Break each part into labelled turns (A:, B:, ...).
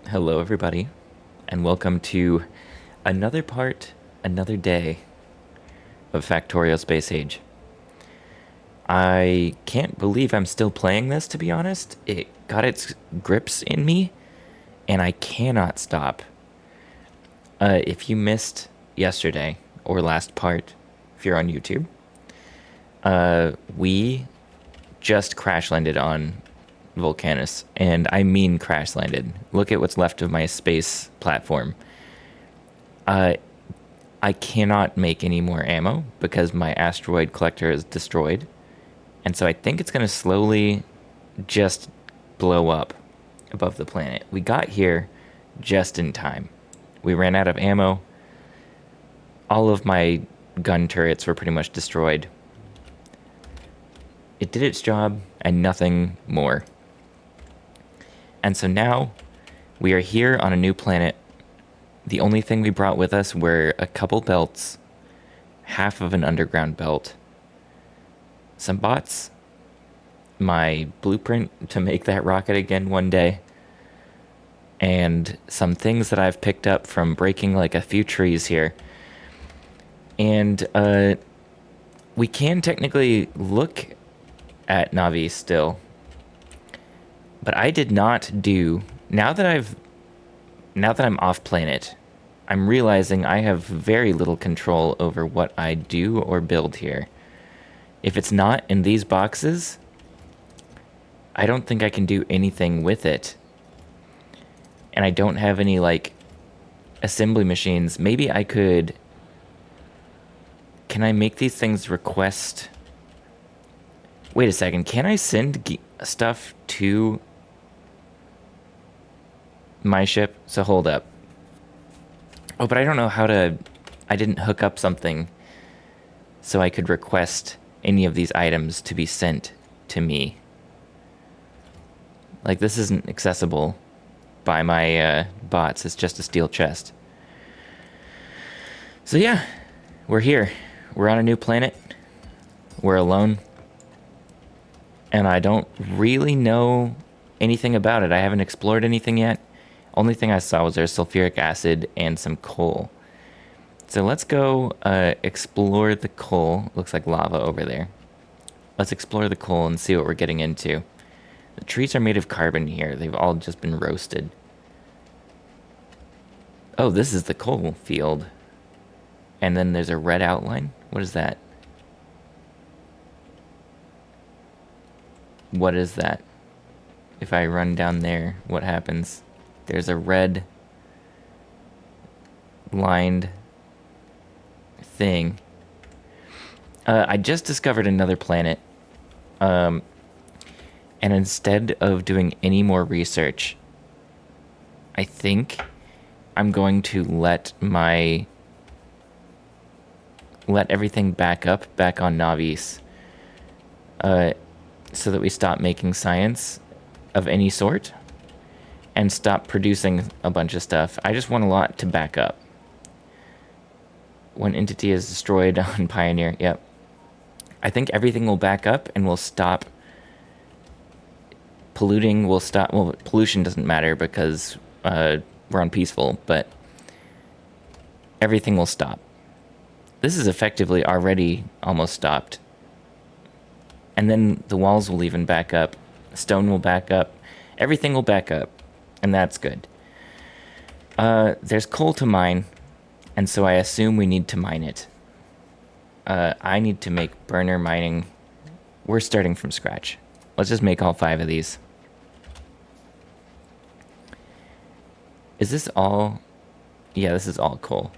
A: Hello, everybody, and welcome to another part, another day of Factorio Space Age. I can't believe I'm still playing this, to be honest. It got its grips in me, and I cannot stop. If you missed yesterday, or last part, if you're on YouTube, we just crash landed on Volcanus, and I mean crash landed. Look at what's left of my space platform. I cannot make any more ammo because my asteroid collector is destroyed, and so I think it's going to slowly just blow up above the planet. We got here just in time. We ran out of ammo. All of my gun turrets were pretty much destroyed. It did its job and nothing more. And so now we are here on a new planet. The only thing we brought with us were a couple belts, half of an underground belt, some bots, my blueprint to make that rocket again one day, and some things that I've picked up from breaking like a few trees here. And we can technically look at Navi still. But I did not do, now that I'm off planet, I'm realizing I have very little control over what I do or build here. If it's not in these boxes, I don't think I can do anything with it. And I don't have any, like, assembly machines. Maybe I could... Can I make these things request... Wait a second, can I send stuff to my ship? So hold up. Oh, but I don't know how to... I didn't hook up something so I could request any of these items to be sent to me. Like, this isn't accessible by my bots. It's just a steel chest. So yeah, we're here. We're on a new planet. We're alone. And I don't really know anything about it. I haven't explored anything yet. Only thing I saw was there's sulfuric acid and some coal. So let's go explore the coal. Looks like lava over there. Let's explore the coal and see what we're getting into. The trees are made of carbon here. They've all just been roasted. Oh, this is the coal field. And then there's a red outline. What is that? What is that? If I run down there, what happens? There's a red lined thing. I just discovered another planet. And instead of doing any more research, I think I'm going to let everything back up, back on Navis, so that we stop making science of any sort and stop producing a bunch of stuff. I just want a lot to back up. When entity is destroyed on Pioneer, yep. I think everything will back up and we'll stop polluting. We'll stop, well, pollution doesn't matter because we're on peaceful, but everything will stop. This is effectively already almost stopped. And then the walls will even back up. Stone will back up. Everything will back up. And that's good. There's coal to mine. And so I assume we need to mine it. I need to make burner mining. We're starting from scratch. Let's just make all 5 of these. Is this all? Yeah, this is all coal.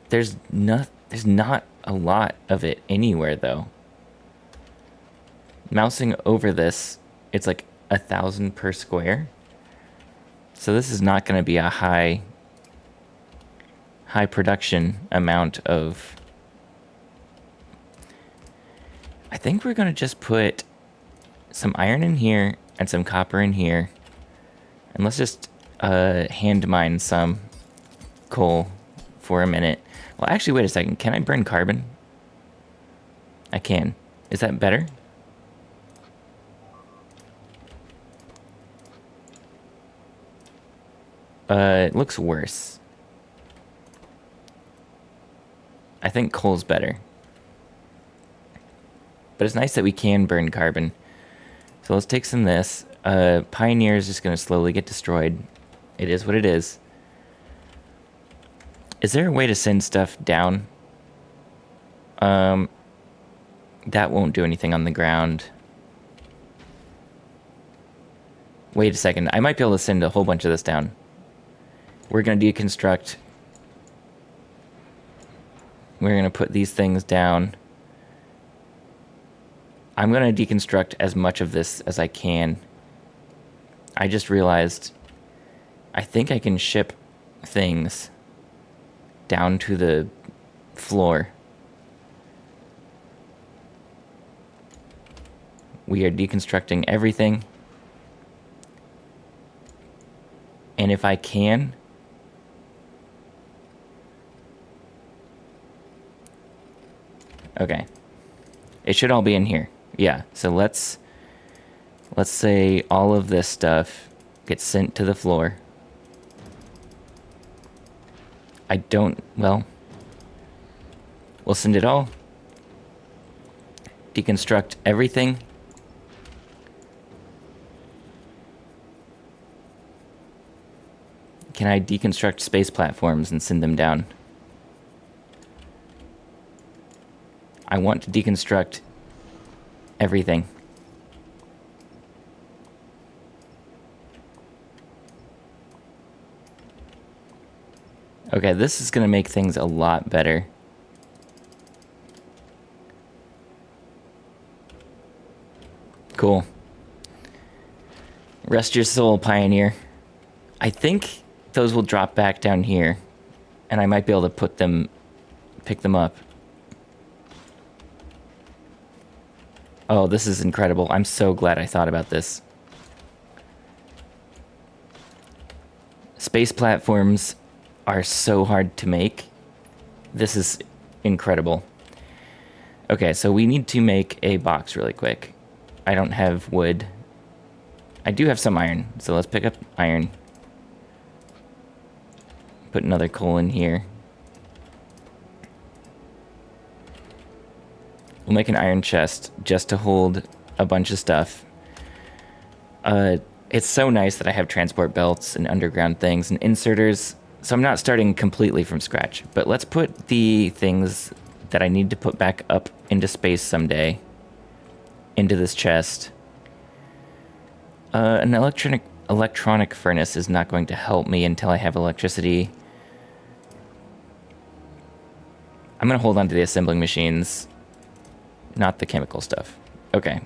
A: There's not a lot of it anywhere though. Mousing over this, it's like 1,000 per square. So this is not going to be a high production amount of. I think we're going to just put some iron in here and some copper in here. And let's just hand mine some coal for a minute. Well, actually, wait a second. Can I burn carbon? I can. Is that better? It looks worse. I think coal's better. But it's nice that we can burn carbon. So let's take some of this. Pioneer is just going to slowly get destroyed. It is what it is. Is there a way to send stuff down? That won't do anything on the ground. Wait a second. I might be able to send a whole bunch of this down. We're going to deconstruct. We're going to put these things down. I'm going to deconstruct as much of this as I can. I just realized I think I can ship things down to the floor. We are deconstructing everything. And if I can, okay. It should all be in here. Yeah, so let's say all of this stuff gets sent to the floor. Well, we'll send it all. Deconstruct everything. Can I deconstruct space platforms and send them down? I want to deconstruct everything. Okay, this is going to make things a lot better. Cool. Rest your soul, Pioneer. I think those will drop back down here, and I might be able to pick them up. Oh, this is incredible. I'm so glad I thought about this. Space platforms are so hard to make. This is incredible. Okay, so we need to make a box really quick. I don't have wood. I do have some iron, so let's pick up iron. Put another coal in here. We'll make an iron chest just to hold a bunch of stuff. It's so nice that I have transport belts and underground things and inserters, so I'm not starting completely from scratch. But let's put the things that I need to put back up into space someday into this chest. An electronic furnace is not going to help me until I have electricity. I'm going to hold on to the assembling machines, not the chemical stuff. Okay.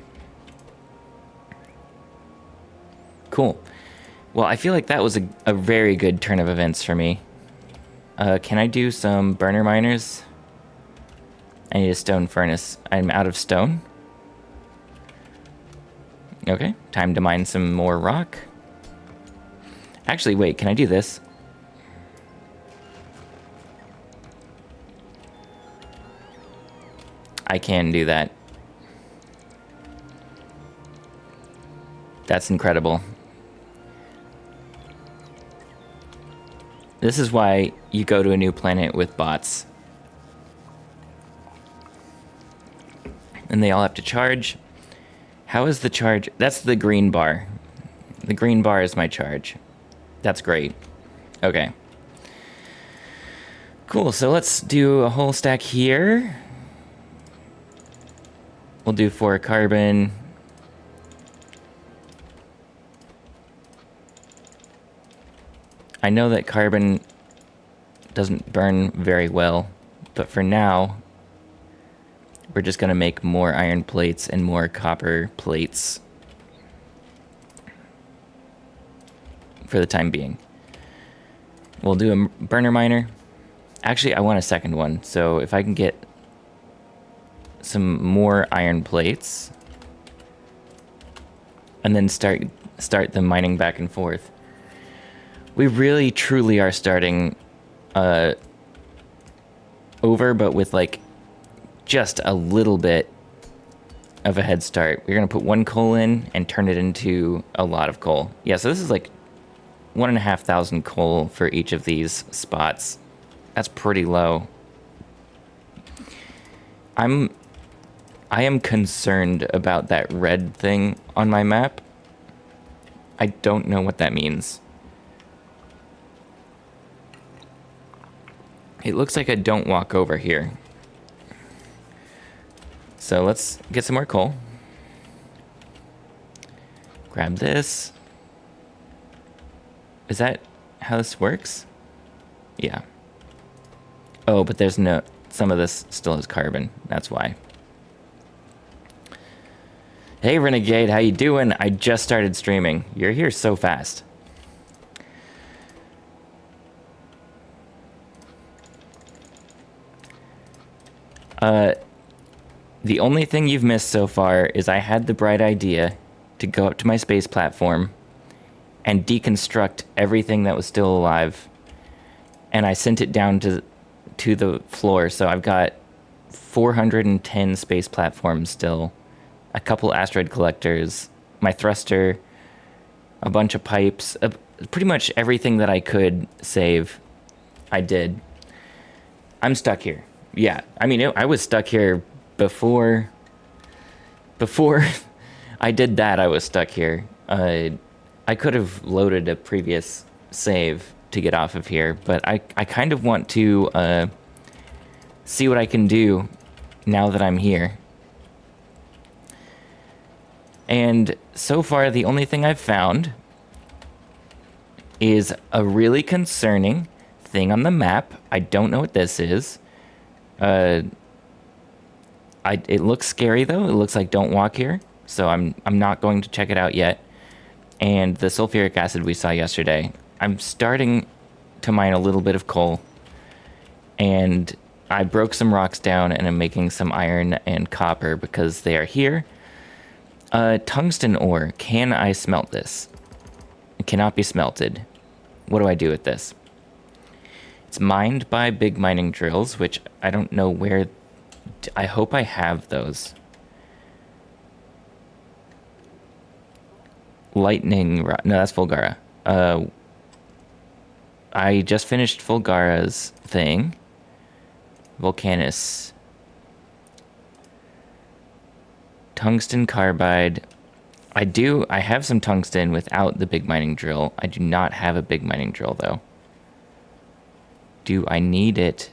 A: Cool. Well, I feel like that was a very good turn of events for me. Can I do some burner miners? I need a stone furnace. I'm out of stone. Okay, time to mine some more rock. Actually, wait, can I do this? I can do that. That's incredible. This is why you go to a new planet with bots. And they all have to charge. How is the charge? That's the green bar. The green bar is my charge. That's great. Okay. Cool, so let's do a whole stack here. We'll do 4 carbon. I know that carbon doesn't burn very well, but for now, we're just gonna make more iron plates and more copper plates for the time being. We'll do a burner miner. Actually, I want a second one, so if I can get some more iron plates and then start the mining back and forth. We really truly are starting over, but with like just a little bit of a head start. We're gonna put 1 coal in and turn it into a lot of coal. Yeah, so this is like 1,500 coal for each of these spots. That's pretty low. I am concerned about that red thing on my map. I don't know what that means. It looks like I don't walk over here. So let's get some more coal. Grab this. Is that how this works? Yeah. Oh, but there's no... Some of this still has carbon. That's why. Hey, Renegade, how you doing? I just started streaming. You're here so fast. The only thing you've missed so far is I had the bright idea to go up to my space platform and deconstruct everything that was still alive. And I sent it down to the floor, so I've got 410 space platforms still, a couple asteroid collectors, my thruster, a bunch of pipes, pretty much everything that I could save, I did. I'm stuck here. Yeah, I mean, I was stuck here before I did that. I was stuck here. I could have loaded a previous save to get off of here, but I kind of want to see what I can do now that I'm here. And so far, the only thing I've found is a really concerning thing on the map. I don't know what this is. It looks scary though. It looks like don't walk here, so I'm not going to check it out yet. And the sulfuric acid we saw yesterday. I'm starting to mine a little bit of coal, and I broke some rocks down and I'm making some iron and copper because they are here. Tungsten ore. Can I smelt this? It cannot be smelted. What do I do with this? It's mined by big mining drills, which I don't know where... I hope I have those. Lightning... No, that's Fulgara. I just finished Fulgara's thing. Volcanus. Tungsten carbide. I have some tungsten without the big mining drill. I do not have a big mining drill, though. Do I need it?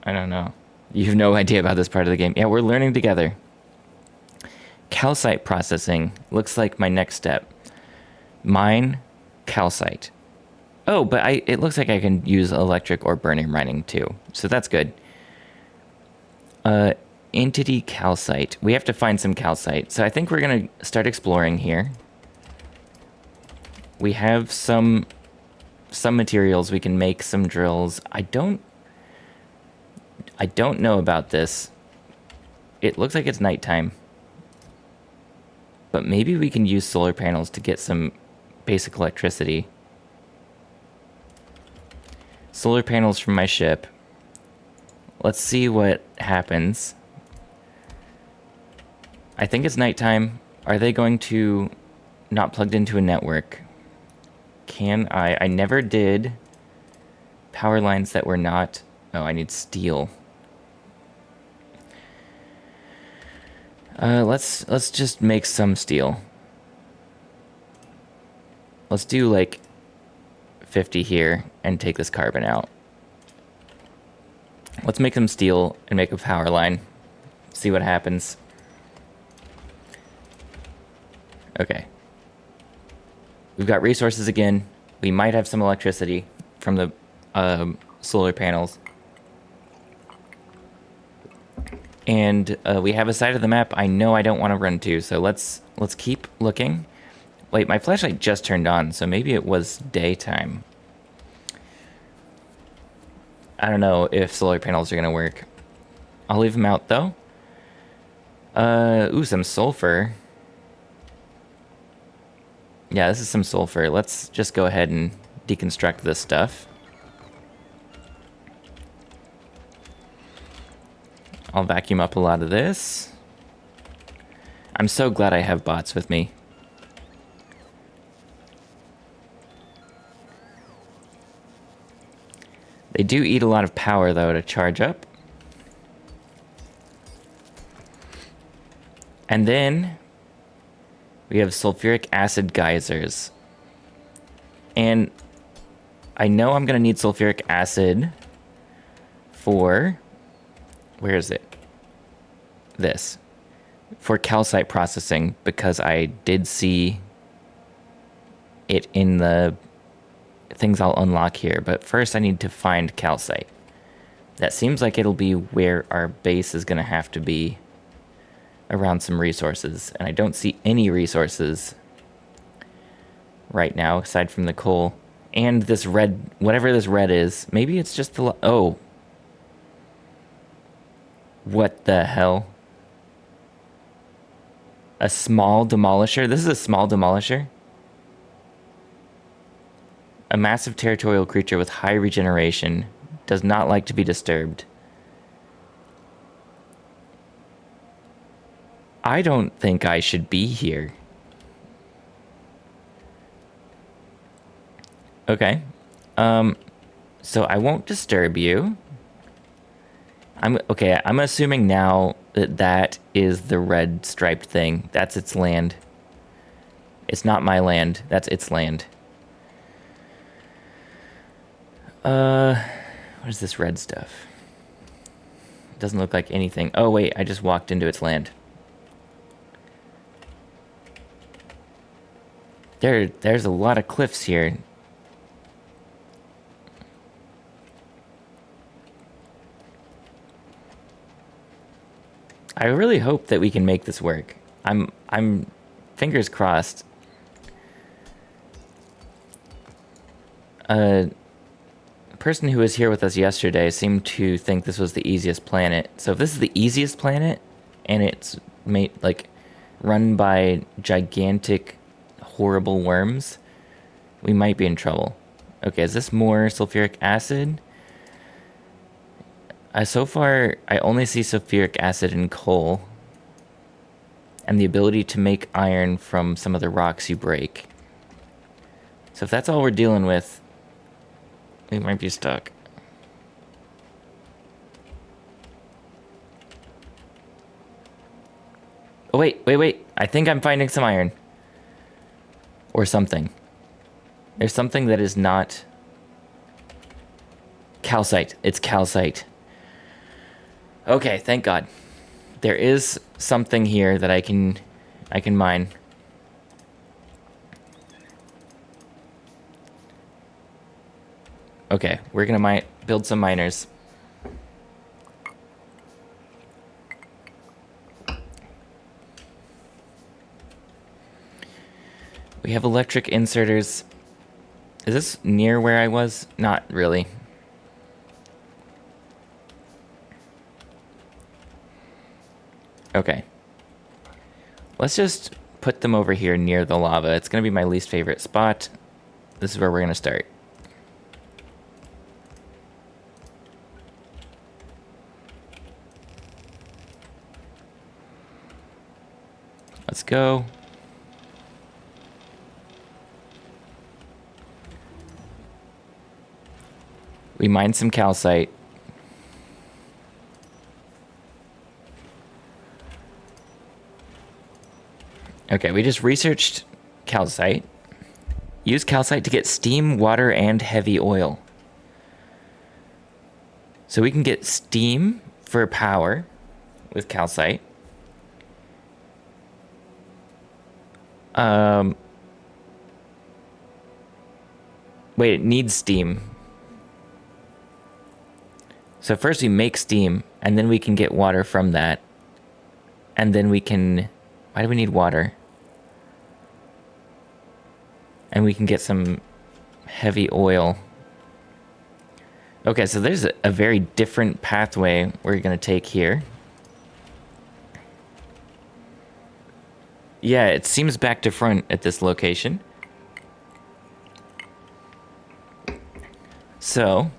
A: I don't know. You have no idea about this part of the game. Yeah, we're learning together. Calcite processing looks like my next step. Mine calcite. Oh, but it looks like I can use electric or burner mining too, so that's good. Entity calcite. We have to find some calcite, so I think we're gonna start exploring here. We have some some materials. We can make some drills. I don't know about this. It looks like it's nighttime. But maybe we can use solar panels to get some basic electricity. Solar panels from my ship. Let's see what happens. I think it's nighttime. Are they going to not plugged into a network? Can I? I never did power lines that were not... Oh, I need steel. Let's just make some steel. Let's do like 50 here and take this carbon out. Let's make some steel and make a power line. See what happens. Okay. We've got resources again. We might have some electricity from the solar panels. And we have a side of the map I know I don't want to run to, so let's keep looking. Wait, my flashlight just turned on, so maybe it was daytime. I don't know if solar panels are going to work. I'll leave them out, though. Ooh, some sulfur. Yeah, this is some sulfur. Let's just go ahead and deconstruct this stuff. I'll vacuum up a lot of this. I'm so glad I have bots with me. They do eat a lot of power, though, to charge up. And then we have sulfuric acid geysers. And I know I'm going to need sulfuric acid for... Where is it? This. For calcite processing, because I did see it in the things I'll unlock here. But first I need to find calcite. That seems like it'll be where our base is going to have to be, around some resources. And I don't see any resources right now, aside from the coal. And this red, whatever this red is, maybe it's just the... Oh. What the hell? A small demolisher? This is a small demolisher? A massive territorial creature with high regeneration. Does not like to be disturbed. I don't think I should be here. Okay. So I won't disturb you. I'm assuming now that that is the red striped thing. That's its land. It's not my land. That's its land. What is this red stuff? It doesn't look like anything. Oh, wait, I just walked into its land. There's a lot of cliffs here. I really hope that we can make this work. I'm fingers crossed. A person who was here with us yesterday seemed to think this was the easiest planet. So if this is the easiest planet and it's made like run by gigantic horrible worms, we might be in trouble. Okay, is this more sulfuric acid? So far, I only see sulfuric acid and coal. And the ability to make iron from some of the rocks you break. So if that's all we're dealing with, we might be stuck. Oh, wait. I think I'm finding some iron. Or something. There's something that is not... calcite. It's calcite. Okay, thank God. There is something here that I can mine. Okay, we're gonna build some miners. We have electric inserters. Is this near where I was? Not really. Okay. Let's just put them over here near the lava. It's going to be my least favorite spot. This is where we're going to start. Let's go. We mined some calcite. Okay, we just researched calcite. Use calcite to get steam, water, and heavy oil. So we can get steam for power with calcite. Wait, it needs steam. So first we make steam, and then we can get water from that. And then we can... Why do we need water? And we can get some heavy oil. Okay, so there's a very different pathway we're going to take here. Yeah, it seems back to front at this location. So,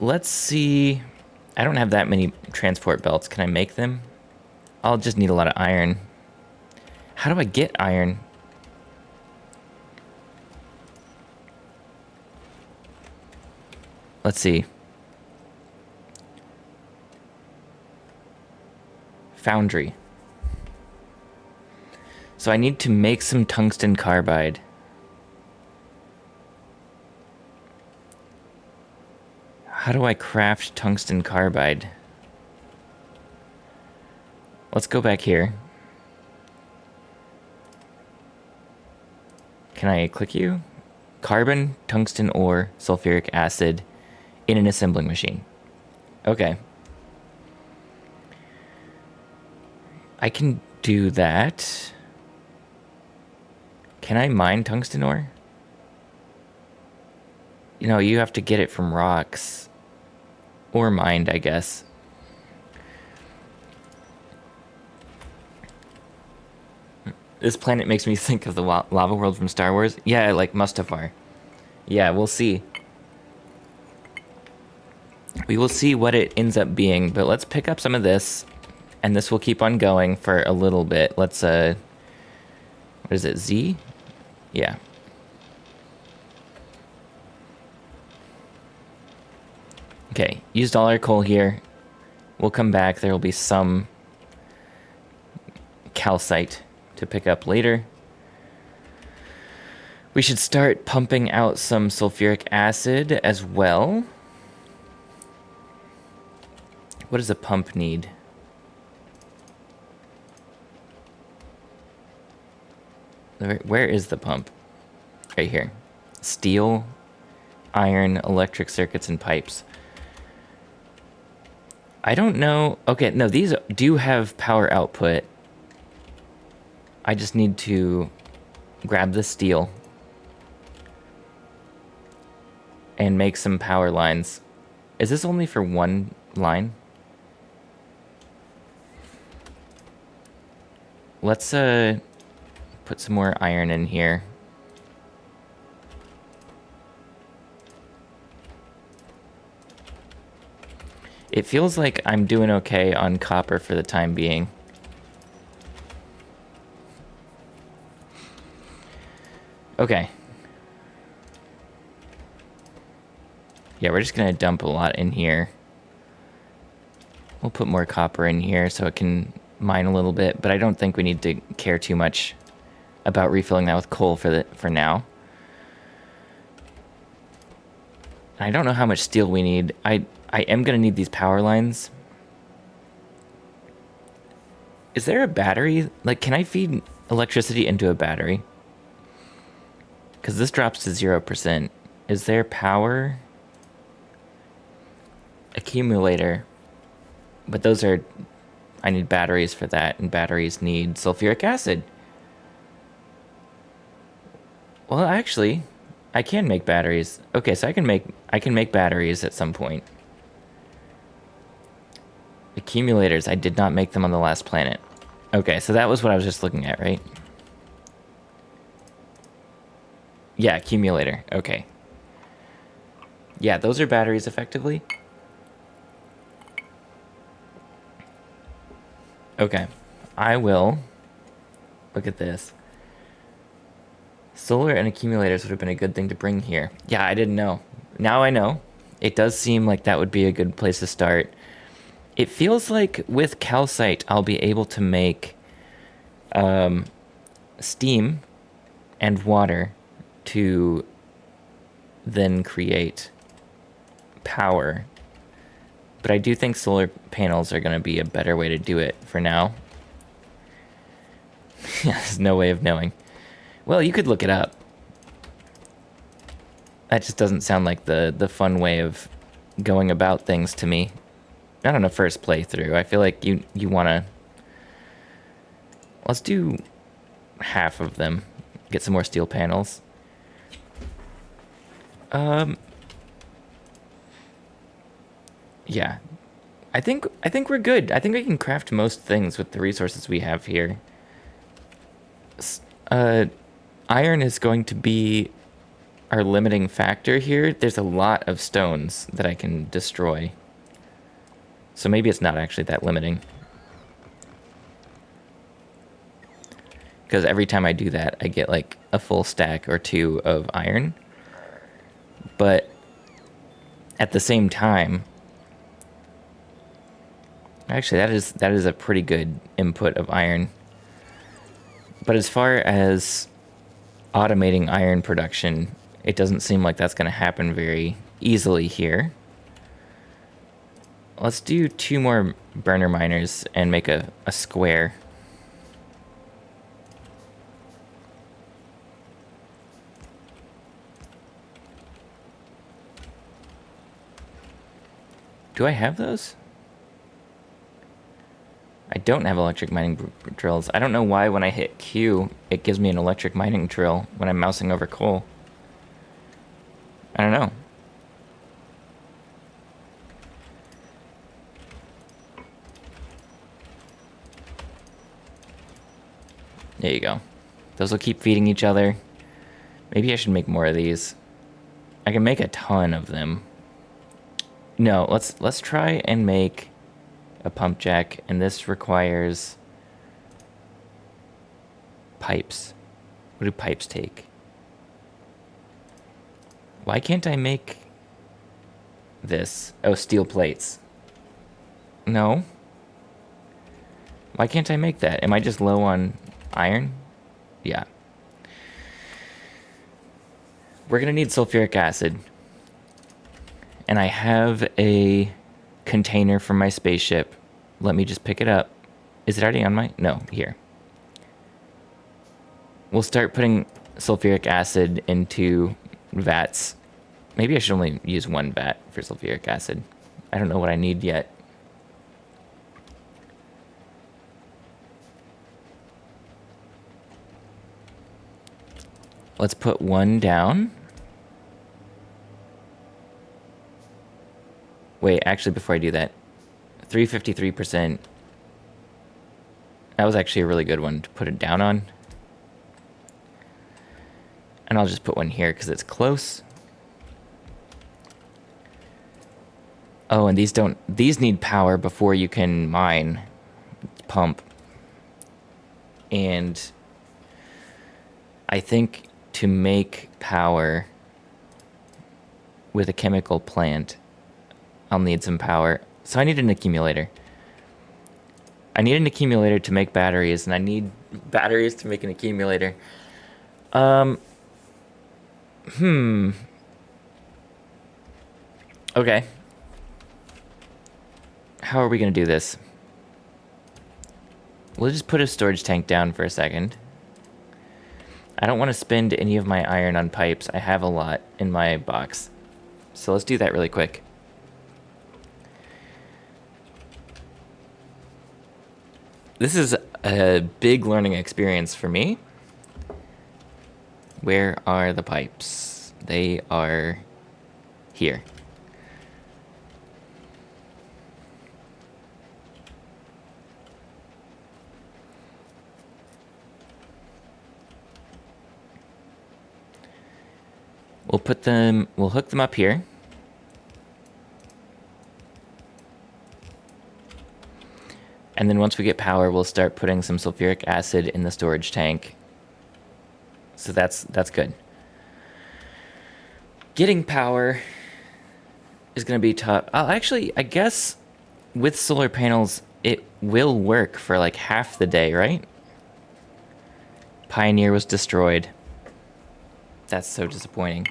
A: let's see. I don't have that many transport belts. Can I make them? I'll just need a lot of iron. How do I get iron? Let's see. Foundry. So I need to make some tungsten carbide. How do I craft tungsten carbide? Let's go back here. Can I click you? Carbon, tungsten ore, sulfuric acid in an assembling machine. Okay. I can do that. Can I mine tungsten ore? You know, you have to get it from rocks. Or mined, I guess. This planet makes me think of the lava world from Star Wars. Yeah, like Mustafar. Yeah, we'll see. We will see what it ends up being, but let's pick up some of this, and this will keep on going for a little bit. Let's, what is it, Z? Yeah. Okay, used all our coal here. We'll come back. There will be some calcite to pick up later. We should start pumping out some sulfuric acid as well. What does a pump need? Where is the pump? Right here. Steel, iron, electric circuits, and pipes. I don't know. Okay, no, these do have power output. I just need to grab the steel and make some power lines. Is this only for one line? Let's put some more iron in here. It feels like I'm doing okay on copper for the time being. Okay. Yeah, we're just gonna dump a lot in here. We'll put more copper in here so it can mine a little bit, but I don't think we need to care too much about refilling that with coal for now. I don't know how much steel we need. I am gonna need these power lines. Is there a battery? Like, can I feed electricity into a battery? Because this drops to 0%. Is there power? Accumulator. But those are... I need batteries for that, and batteries need sulfuric acid. Well, actually, I can make batteries. Okay, so I can make batteries at some point. Accumulators, I did not make them on the last planet. Okay, so that was what I was just looking at, right? Yeah, accumulator. Okay. Yeah, those are batteries effectively. Okay. I will look at this. Solar and accumulators would have been a good thing to bring here. Yeah, I didn't know. Now I know. It does seem like that would be a good place to start. It feels like with calcite, I'll be able to make steam and water to then create power. But I do think solar panels are going to be a better way to do it for now. There's no way of knowing. Well, you could look it up. That just doesn't sound like the fun way of going about things to me. Not on a first playthrough. I feel like you want to... Let's do half of them. Get some more steel panels. Yeah. I think we're good. I think we can craft most things with the resources we have here. Iron is going to be our limiting factor here. There's a lot of stones that I can destroy. So maybe it's not actually that limiting. Because every time I do that, I get like a full stack or two of iron. But at the same time, actually that is a pretty good input of iron. But as far as automating iron production, it doesn't seem like that's going to happen very easily here. Let's do 2 more burner miners and make a square. Do I have those? I don't have electric mining drills. I don't know why when I hit Q, it gives me an electric mining drill when I'm mousing over coal. I don't know. There you go. Those will keep feeding each other. Maybe I should make more of these. I can make a ton of them. No, let's try and make a pump jack, and this requires pipes. What do pipes take? Why can't I make this? Oh, steel plates. No. Why can't I make that? Am I just low on iron? Yeah. We're gonna need sulfuric acid. And I have a container for my spaceship. Let me just pick it up. Is it already on my... No, here. We'll start putting sulfuric acid into vats. Maybe I should only use 1 vat for sulfuric acid. I don't know what I need yet. Let's put 1 down. Wait, actually, before I do that, 353%. That was actually a really good one to put it down on. And I'll just put 1 here because it's close. Oh, and these need power before you can mine. Pump. And I think to make power with a chemical plant, I'll need some power. So I need an accumulator. I need an accumulator to make batteries, and I need batteries to make an accumulator. Okay. How are we gonna do this? We'll just put a storage tank down for a second. I don't want to spend any of my iron on pipes. I have a lot in my box. So let's do that really quick. This is a big learning experience for me. Where are the pipes? They are here. We'll hook them up here. And then once we get power, we'll start putting some sulfuric acid in the storage tank. So that's good. Getting power is going to be tough. Actually, I guess with solar panels, it will work for like half the day, right? Pioneer was destroyed. That's so disappointing.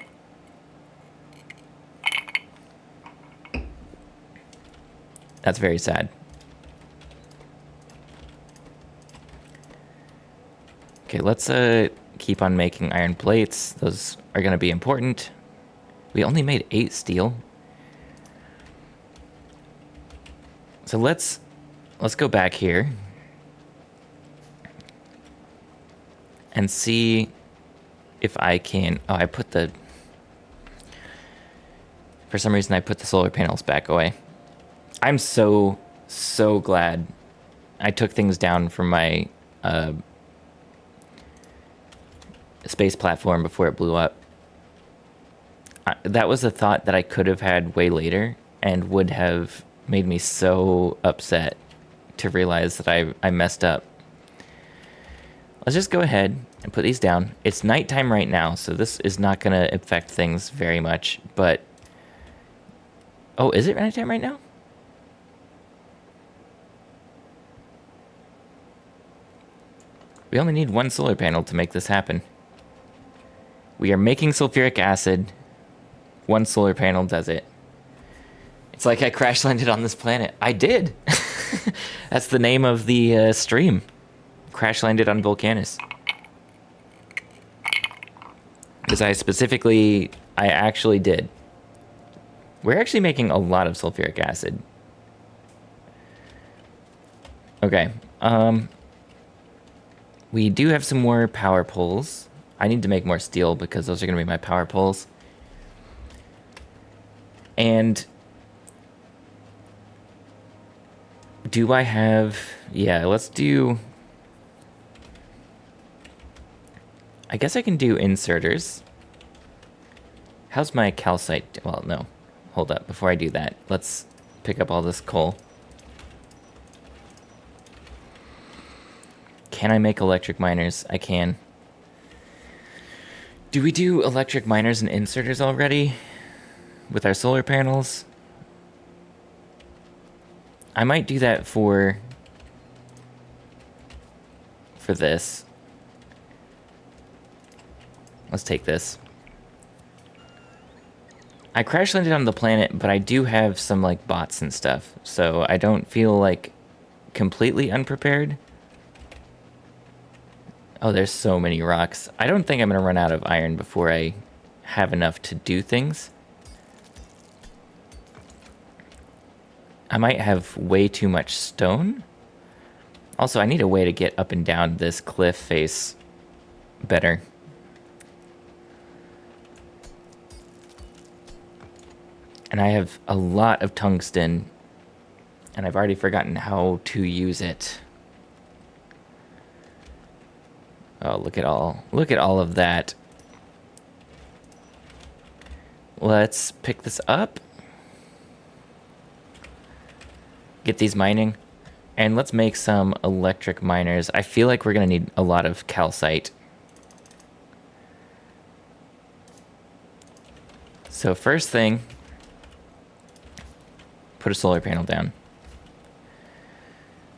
A: That's very sad. Okay, let's keep on making iron plates. Those are going to be important. We only made 8 steel. So let's go back here and see if I can... Oh, for some reason I put the solar panels back away. I'm so glad I took things down from my space platform before it blew up. That was a thought that I could have had way later and would have made me so upset to realize that I messed up. Let's just go ahead and put these down. It's nighttime right now, so this is not going to affect things very much, but... Oh, is it nighttime right now? We only need 1 solar panel to make this happen. We are making sulfuric acid. 1 solar panel does it. It's like I crash landed on this planet. I did. That's the name of the stream. Crash landed on Volcanus. Because I actually did. We're actually making a lot of sulfuric acid. Okay. We do have some more power poles. I need to make more steel because those are going to be my power poles. And do I have... Yeah, let's do... I guess I can do inserters. How's my calcite? Well, no. Hold up. Before I do that, let's pick up all this coal. Can I make electric miners? I can. Do we do electric miners and inserters already? With our solar panels? I might do that for this. Let's take this. I crash landed on the planet, but I do have some like bots and stuff, so I don't feel like completely unprepared. Oh, there's so many rocks. I don't think I'm gonna run out of iron before I have enough to do things. I might have way too much stone. Also, I need a way to get up and down this cliff face better. And I have a lot of tungsten, and I've already forgotten how to use it. Oh, look at all of that. Let's pick this up. Get these mining. And let's make some electric miners. I feel like we're gonna need a lot of calcite. So first thing, put a solar panel down.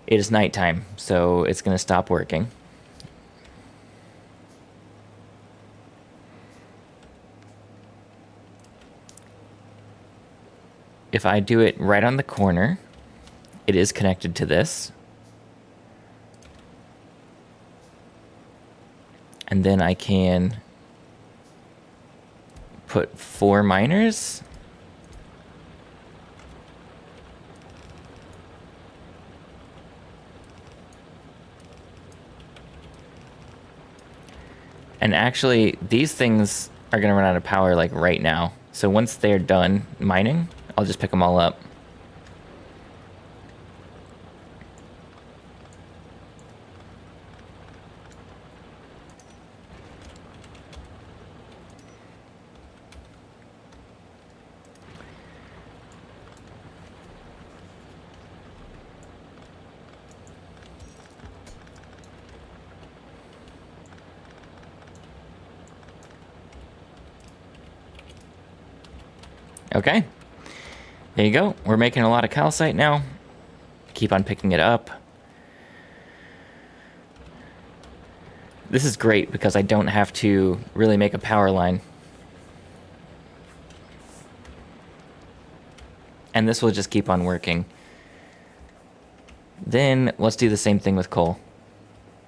A: It is nighttime, so it's gonna stop working. If I do it right on the corner, it is connected to this. And then I can put 4 miners. And actually, these things are going to run out of power like right now. So once they're done mining, I'll just pick them all up. Okay. There you go. We're making a lot of calcite now. Keep on picking it up. This is great because I don't have to really make a power line. And this will just keep on working. Then let's do the same thing with coal.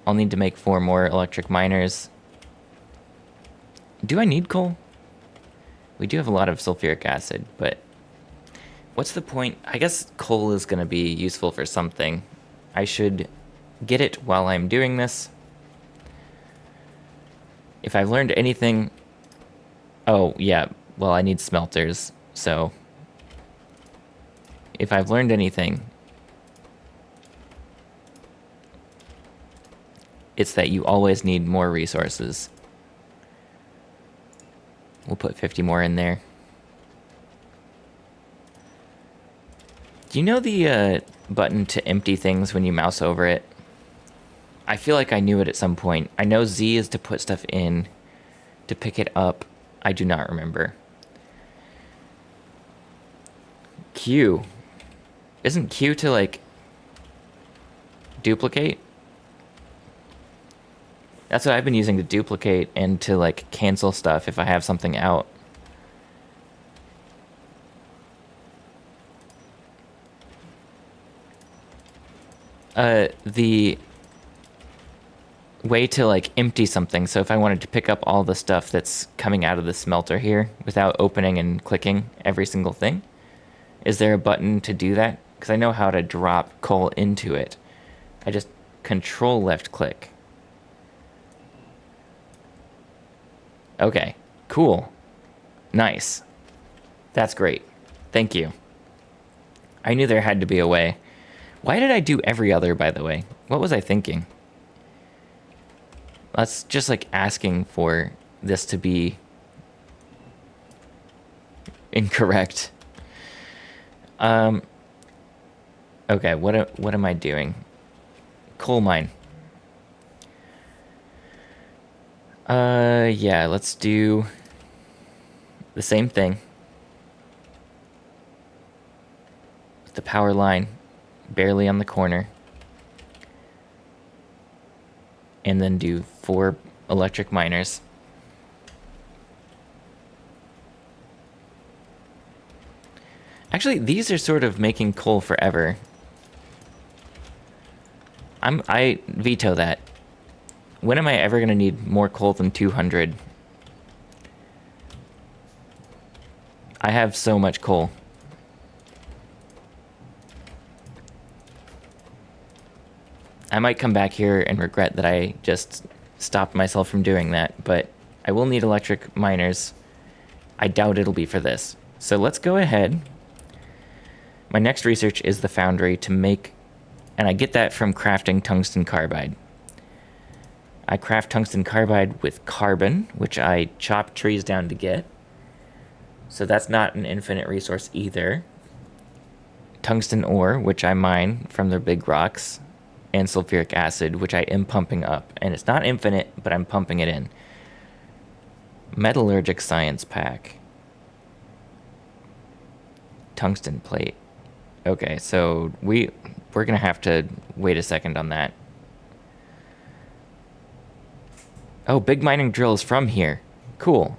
A: I'll need to make 4 more electric miners. Do I need coal? We do have a lot of sulfuric acid, but what's the point? I guess coal is going to be useful for something. I should get it while I'm doing this. If I've learned anything... Oh, yeah. Well, I need smelters, so... If I've learned anything, it's that you always need more resources. We'll put 50 more in there. Do you know the button to empty things when you mouse over it? I feel like I knew it at some point. I know Z is to put stuff in. To pick it up, I do not remember. Q. Isn't Q to, like, duplicate? That's what I've been using to duplicate and to, like, cancel stuff if I have something out. The way to, like, empty something. So if I wanted to pick up all the stuff that's coming out of the smelter here without opening and clicking every single thing, is there a button to do that? Because I know how to drop coal into it. I just control left click. Okay, cool. Nice. That's great. Thank you. I knew there had to be a way. Why did I do every other, by the way? What was I thinking? That's just like asking for this to be incorrect. Okay, what am I doing? Coal mine. Yeah, let's do the same thing. With the power line barely on the corner. And then do 4 electric miners. Actually, these are sort of making coal forever. I veto that. When am I ever going to need more coal than 200? I have so much coal. I might come back here and regret that I just stopped myself from doing that, but I will need electric miners. I doubt it'll be for this. So let's go ahead. My next research is the foundry to make, and I get that from crafting tungsten carbide. I craft tungsten carbide with carbon, which I chop trees down to get. So that's not an infinite resource either. Tungsten ore, which I mine from the big rocks, and sulfuric acid, which I am pumping up. And it's not infinite, but I'm pumping it in. Metallurgic science pack. Tungsten plate. Okay, so we're gonna have to wait a second on that. Oh, big mining drill is from here. Cool.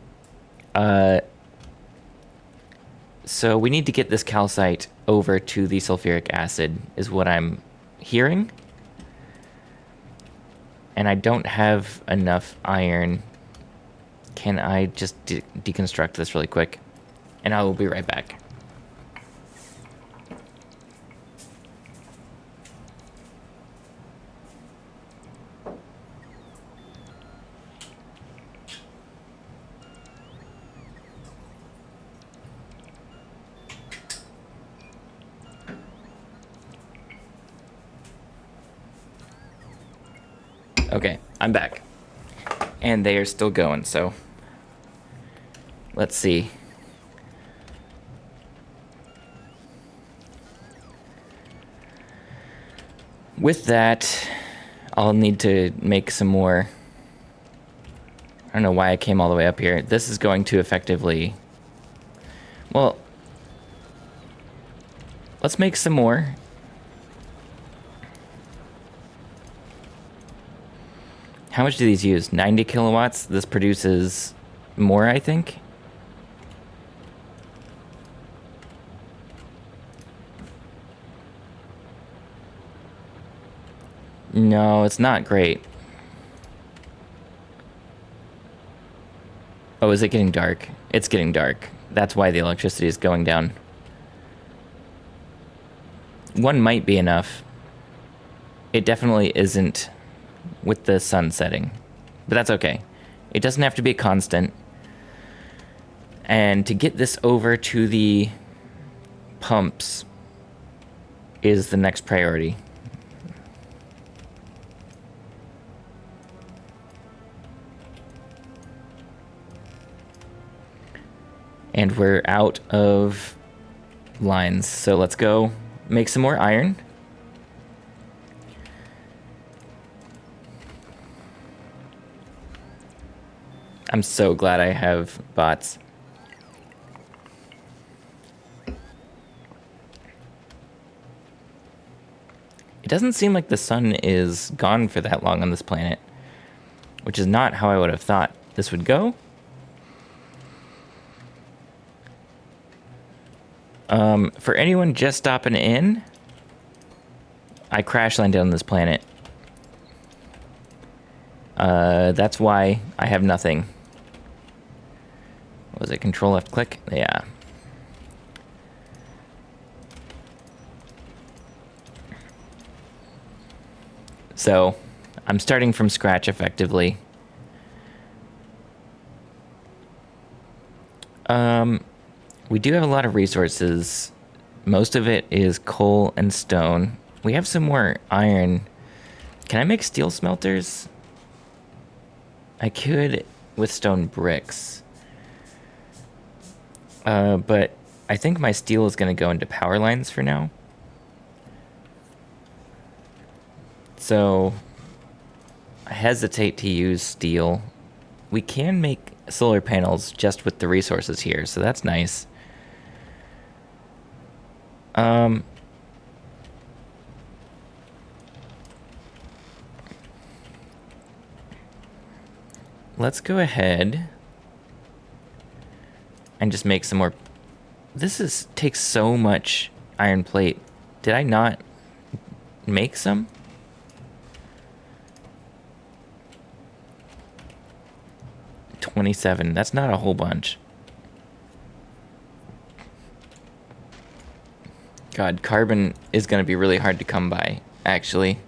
A: So we need to get this calcite over to the sulfuric acid, is what I'm hearing. And I don't have enough iron. Can I just deconstruct this really quick? And I will be right back. Okay, I'm back. And they are still going, so let's see. With that, I'll need to make some more. I don't know why I came all the way up here. This is going to effectively... Well, let's make some more. How much do these use? 90 kilowatts? This produces more, I think. No, it's not great. Oh, is it getting dark? It's getting dark. That's why the electricity is going down. One might be enough. It definitely isn't with the sun setting, but that's okay. It doesn't have to be a constant. And to get this over to the pumps is the next priority. And we're out of lines, so let's go make some more iron. I'm so glad I have bots. It doesn't seem like the sun is gone for that long on this planet, which is not how I would have thought this would go. For anyone just stopping in, I crash landed on this planet. That's why I have nothing. What was it? Control left click? Yeah. So, I'm starting from scratch effectively. We do have a lot of resources. Most of it is coal and stone. We have some more iron. Can I make steel smelters? I could with stone bricks. But I think my steel is going to go into power lines for now. So I hesitate to use steel. We can make solar panels just with the resources here, so that's nice. Let's go ahead and just make some more. This takes so much iron plate. Did I not make some? $27. That's not a whole bunch. God, carbon is going to be really hard to come by, actually.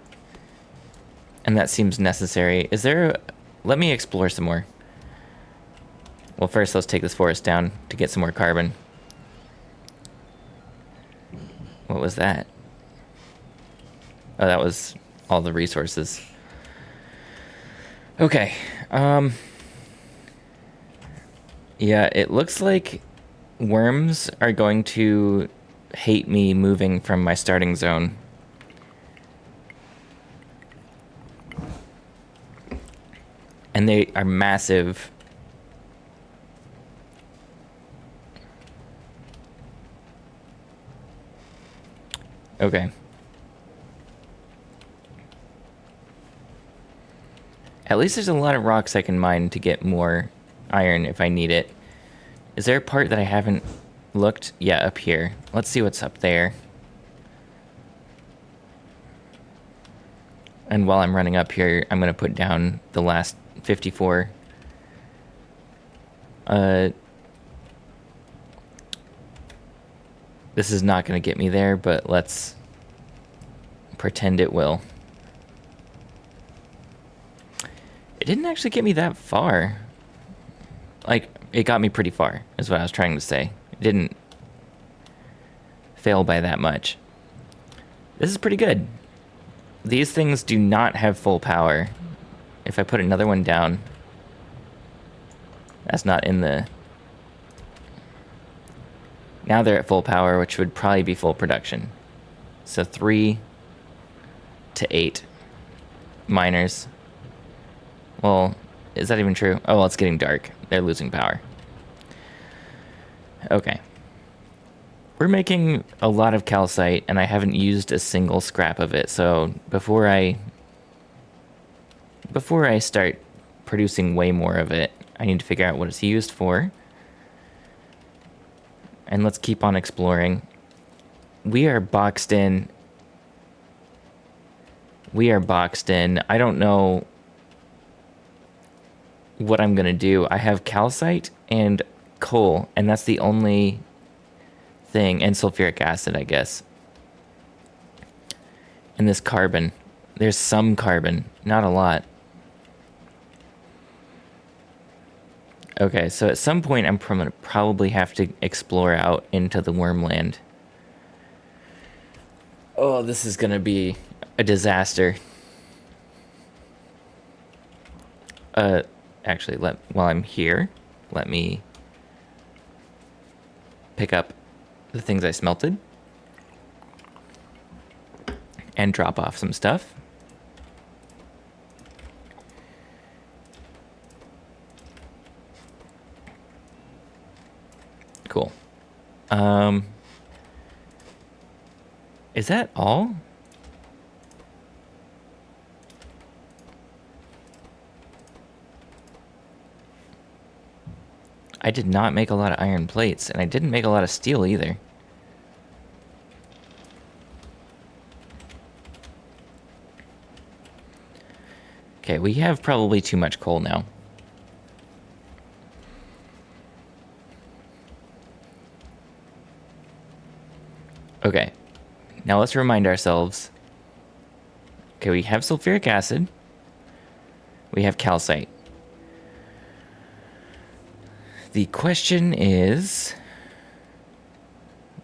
A: And that seems necessary. Is there... Let me explore some more. Well, first let's take this forest down to get some more carbon. What was that? Oh, that was all the resources. Okay. Yeah, it looks like worms are going to hate me moving from my starting zone. And they are massive. Okay. At least there's a lot of rocks I can mine to get more iron if I need it. Is there a part that I haven't looked? Yeah, up here. Let's see what's up there. And while I'm running up here, I'm going to put down the last 54. This is not going to get me there, but let's pretend it will. It didn't actually get me that far. Like, it got me pretty far, is what I was trying to say. It didn't fail by that much. This is pretty good. These things do not have full power. if I put another one down, that's not in the... Now they're at full power, which would probably be full production. So 3 to 8 miners. Well, is that even true? Oh, well, it's getting dark. They're losing power. Okay. We're making a lot of calcite, and I haven't used a single scrap of it. So before I start producing way more of it, I need to figure out what it's used for. And let's keep on exploring. We are boxed in. I don't know what I'm going to do. I have calcite and coal, and that's the only thing. And sulfuric acid, I guess. And this carbon. There's some carbon, not a lot. Okay, so at some point I'm probably have to explore out into the wormland. Oh, this is gonna be a disaster. Actually, while I'm here, let me pick up the things I smelted and drop off some stuff. Cool. Is that all? I did not make a lot of iron plates, and I didn't make a lot of steel either. Okay, we have probably too much coal now. Okay, now let's remind ourselves. Okay, we have sulfuric acid. We have calcite. The question is,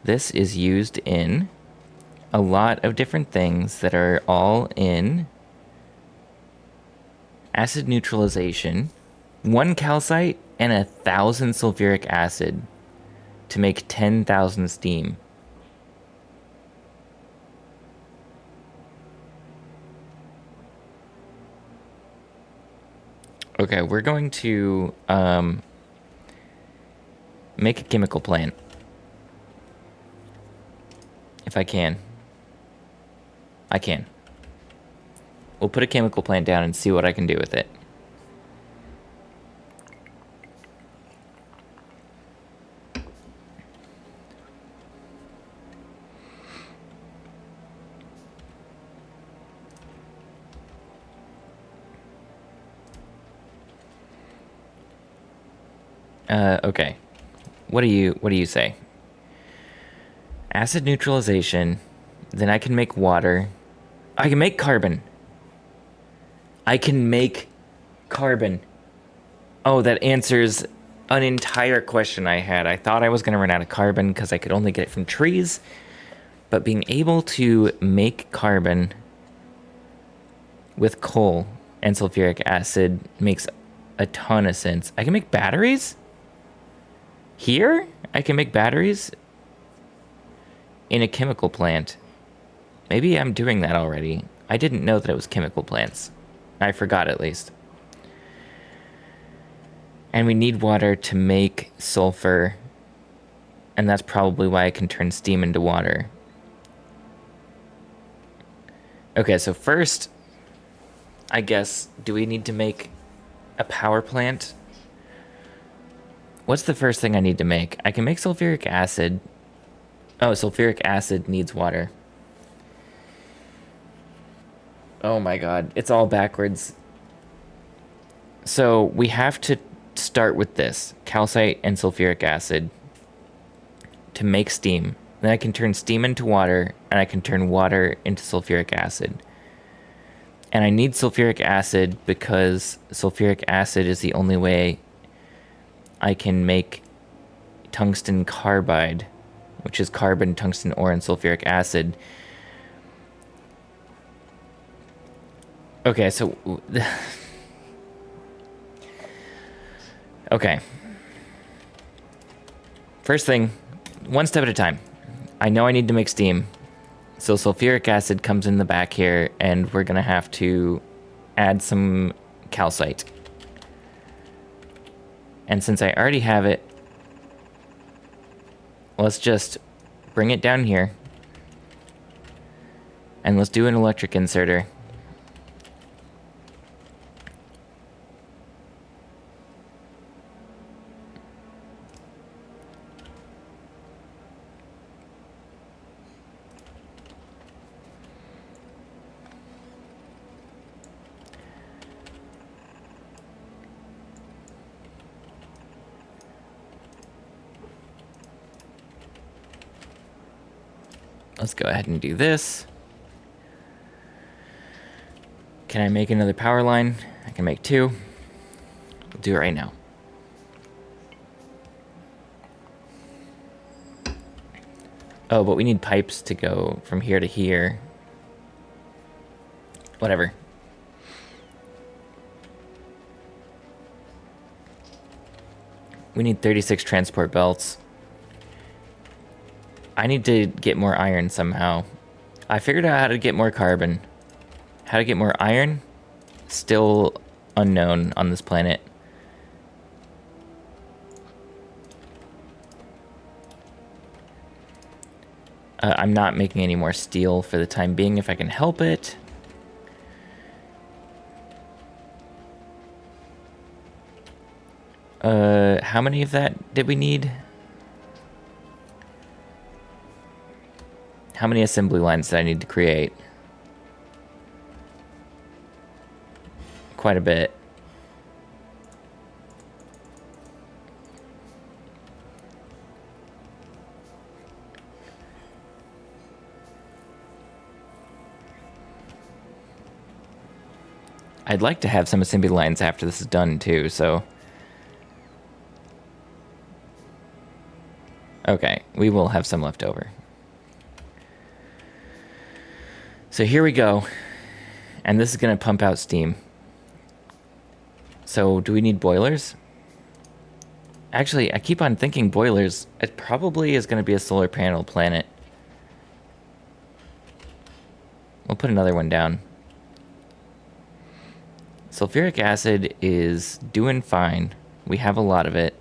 A: this is used in a lot of different things that are all in acid neutralization, 1 calcite and 1,000 sulfuric acid to make 10,000 steam. Okay, we're going to make a chemical plant. If I can. I can. We'll put a chemical plant down and see what I can do with it. Okay. What do you say? Acid neutralization, then I can make water. I can make carbon. I can make carbon. Oh, that answers an entire question I had. I thought I was going to run out of carbon because I could only get it from trees. But being able to make carbon with coal and sulfuric acid makes a ton of sense. I can make batteries? Here? I can make batteries in a chemical plant. Maybe I'm doing that already. I didn't know that it was chemical plants. I forgot at least. And we need water to make sulfur. And that's probably why I can turn steam into water. Okay, so first, I guess, do we need to make a power plant? What's the first thing I need to make? I can make sulfuric acid. Oh, sulfuric acid needs water. Oh my god, it's all backwards. So we have to start with this, calcite and sulfuric acid, to make steam. Then I can turn steam into water, and I can turn water into sulfuric acid. And I need sulfuric acid because sulfuric acid is the only way I can make tungsten carbide, which is carbon, tungsten ore, and sulfuric acid. Okay, so Okay. First thing, one step at a time. I know I need to make steam. So sulfuric acid comes in the back here, and we're gonna have to add some calcite. And since I already have it, let's just bring it down here. And let's do an electric inserter. Let's go ahead and do this. Can I make another power line? I can make 2. We'll do it right now. Oh, but we need pipes to go from here to here. Whatever. We need 36 transport belts. I need to get more iron somehow. I figured out how to get more carbon. How to get more iron? Still unknown on this planet. I'm not making any more steel for the time being if I can help it. How many of that did we need? How many assembly lines did I need to create? Quite a bit. I'd like to have some assembly lines after this is done too, so... Okay, we will have some left over. So here we go. And this is going to pump out steam. So do we need boilers? Actually, I keep on thinking boilers. It probably is going to be a solar panel planet. We'll put another one down. Sulfuric acid is doing fine. We have a lot of it.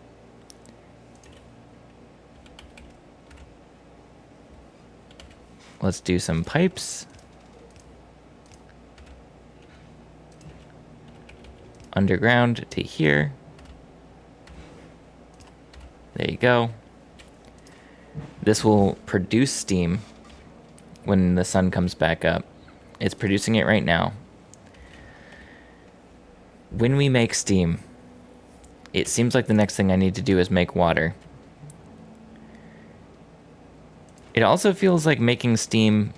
A: Let's do some pipes. Underground to here. There you go. This will produce steam when the sun comes back up. It's producing it right now. When we make steam, it seems like the next thing I need to do is make water. It also feels like making steam...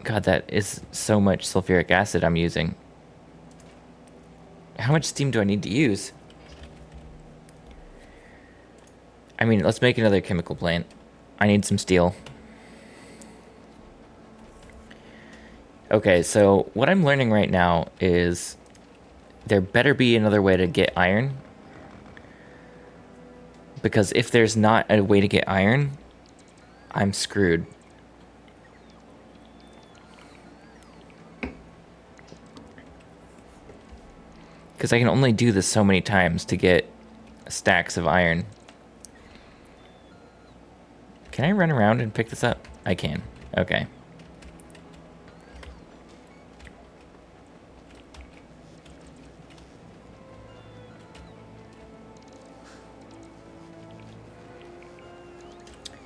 A: God, that is so much sulfuric acid I'm using. How much steam do I need to use? I mean, let's make another chemical plant. I need some steel. Okay, so what I'm learning right now is there better be another way to get iron. Because if there's not a way to get iron, I'm screwed. Because I can only do this so many times to get stacks of iron. Can I run around and pick this up? I can. Okay.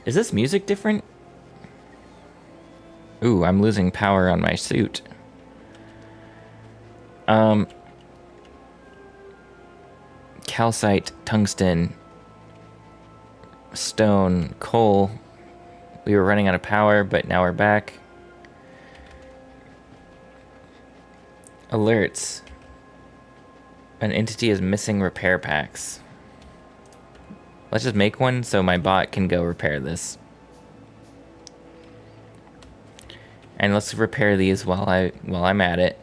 A: Is this music different? Ooh, I'm losing power on my suit. Calcite, tungsten, stone, coal. We were running out of power, but now we're back. Alerts. An entity is missing repair packs. Let's just make one so my bot can go repair this. And let's repair these while I'm at it.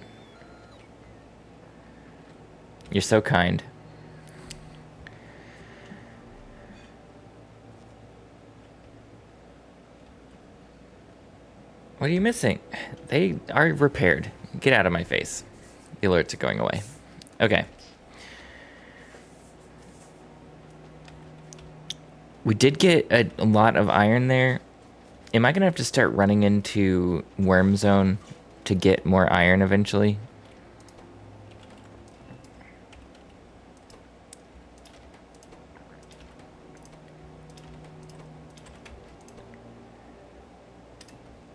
A: You're so kind. What are you missing? They are repaired. Get out of my face. The alerts are going away. Okay. We did get a lot of iron there. Am I going to have to start running into Worm Zone to get more iron eventually?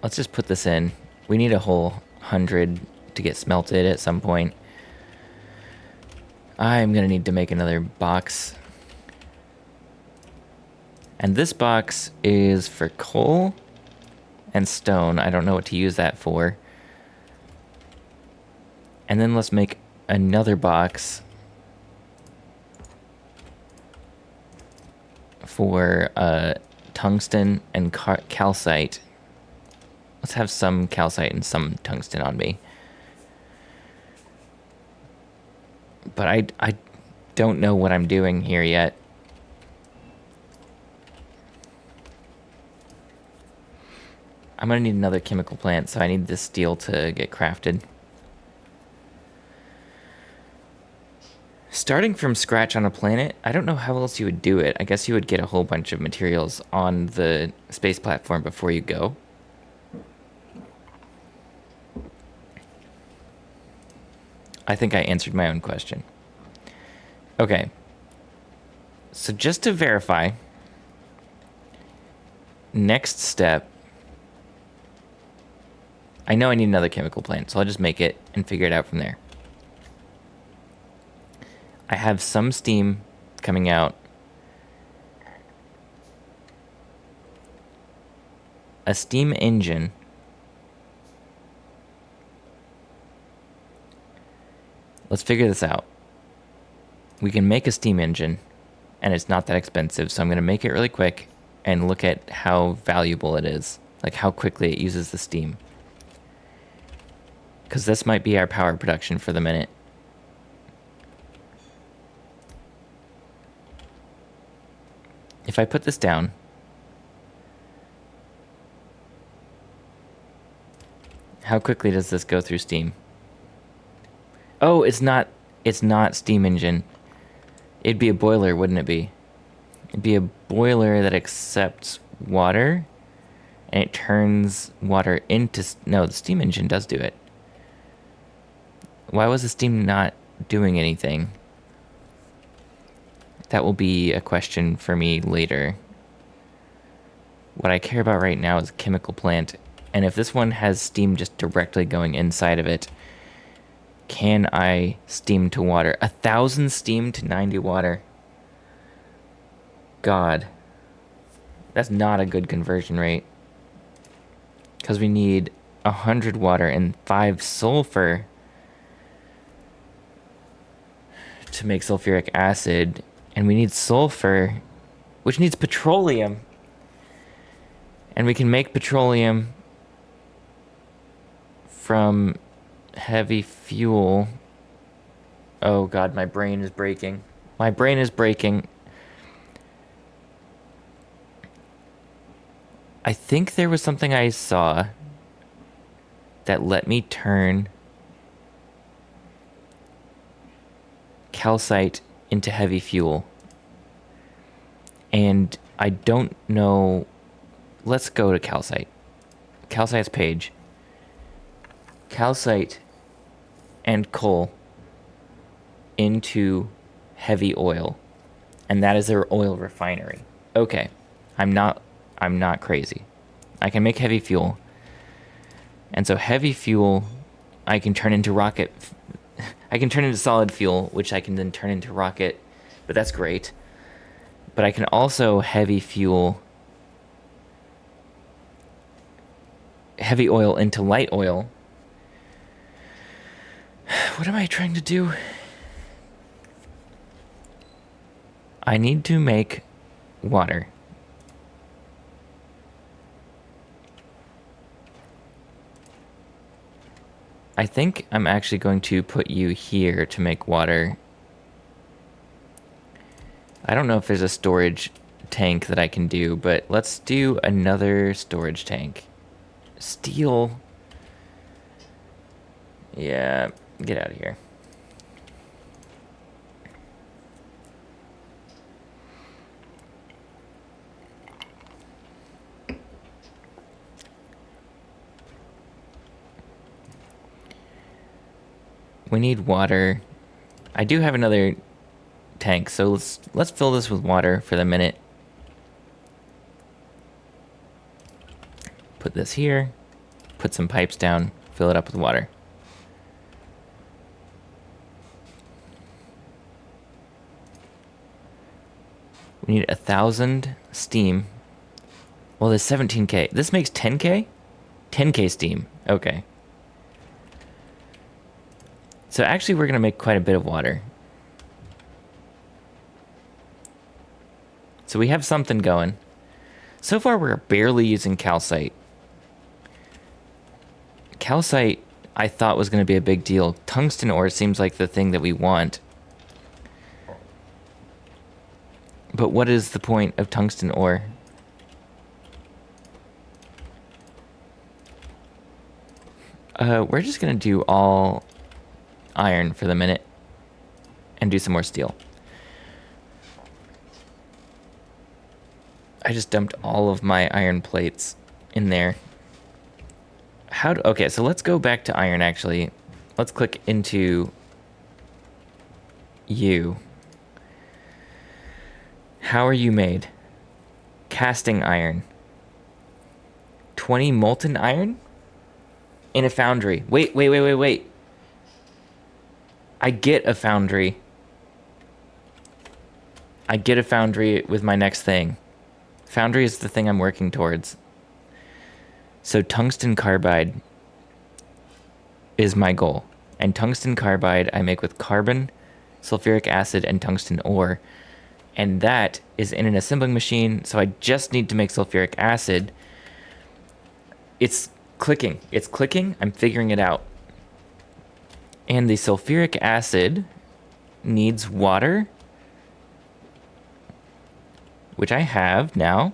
A: Let's just put this in. We need a whole 100 to get smelted at some point. I'm going to need to make another box. And this box is for coal and stone. I don't know what to use that for. And then let's make another box for tungsten and calcite. Let's have some calcite and some tungsten on me. But I don't know what I'm doing here yet. I'm gonna need another chemical plant, so I need this steel to get crafted. Starting from scratch on a planet, I don't know how else you would do it. I guess you would get a whole bunch of materials on the space platform before you go. I think I answered my own question. Okay. So just to verify, next step, I know I need another chemical plant, so I'll just make it and figure it out from there. I have some steam coming out. A steam engine. Let's figure this out. We can make a steam engine, and it's not that expensive, so I'm going to make it really quick and look at how valuable it is, like how quickly it uses the steam. Because this might be our power production for the minute. If I put this down, how quickly does this go through steam? Oh, it's not steam engine. It'd be a boiler, wouldn't it be? It'd be a boiler that accepts water and it turns water into... No, the steam engine does do it. Why was the steam not doing anything? That will be a question for me later. What I care about right now is a chemical plant. And if this one has steam just directly going inside of it, can I steam to water? 1,000 steam to 90 water. God. That's not a good conversion rate. Because we need 100 water and 5 sulfur to make sulfuric acid. And we need sulfur, which needs petroleum. And we can make petroleum from heavy fuel. Oh God, my brain is breaking. My brain is breaking. I think there was something I saw that let me turn calcite into heavy fuel. And I don't know. Let's go to calcite. Calcite's page. Calcite and coal into heavy oil. And that is their oil refinery. Okay. I'm not crazy. I can make heavy fuel. And so heavy fuel I can turn into rocket. I can turn into solid fuel, which I can then turn into rocket. But that's great. But I can also heavy fuel heavy oil into light oil. What am I trying to do? I need to make water. I think I'm actually going to put you here to make water I don't know if there's a storage tank that I can do, but let's do another storage tank. Steel. Yeah, get out of here. We need water. I do have another tank, so let's fill this with water for the minute. Put this here. Put some pipes down. Fill it up with water. We need 1,000 steam. Well, there's 17k. This makes 10k? 10k steam. Okay. So actually, we're going to make quite a bit of water. So we have something going. So far, we're barely using calcite. Calcite, I thought was going to be a big deal. Tungsten ore seems like the thing that we want. But what is the point of tungsten ore? We're just going to do all iron for the minute and do some more steel. I just dumped all of my iron plates in there. Okay, so let's go back to iron, actually. Let's click into you. How are you made? Casting iron. 20 molten iron? In a foundry. Wait. I get a foundry. I get a foundry with my next thing. Foundry is the thing I'm working towards. So tungsten carbide is my goal. And tungsten carbide I make with carbon, sulfuric acid, and tungsten ore. And that is in an assembling machine, so I just need to make sulfuric acid. It's clicking. I'm figuring it out. And the sulfuric acid needs water, which I have now.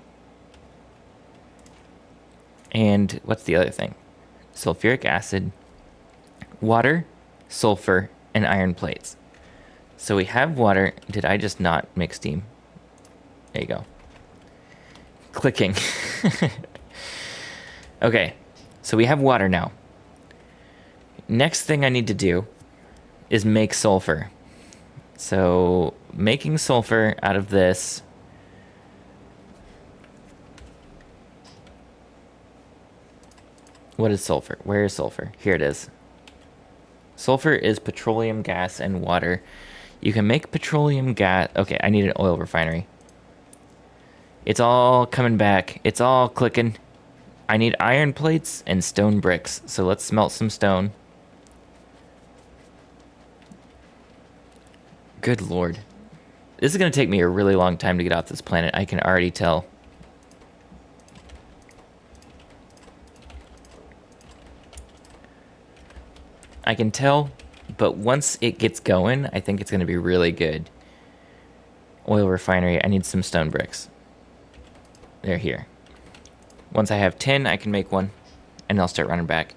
A: And what's the other thing? Sulfuric acid, water, sulfur, and iron plates. So we have water. Did I just not make steam? There you go. Clicking. Okay, so we have water now. Next thing I need to do is make sulfur. So making sulfur out of this. What is sulfur? Where is sulfur? Here it is. Sulfur is petroleum gas and water. You can make petroleum gas. Okay, I need an oil refinery. It's all coming back. It's all clicking. I need iron plates and stone bricks. So let's smelt some stone. Good lord. This is going to take me a really long time to get off this planet. I can already tell. I can tell, but once it gets going, I think it's going to be really good. Oil refinery, I need some stone bricks. They're here. Once I have 10, I can make one, and I'll start running back.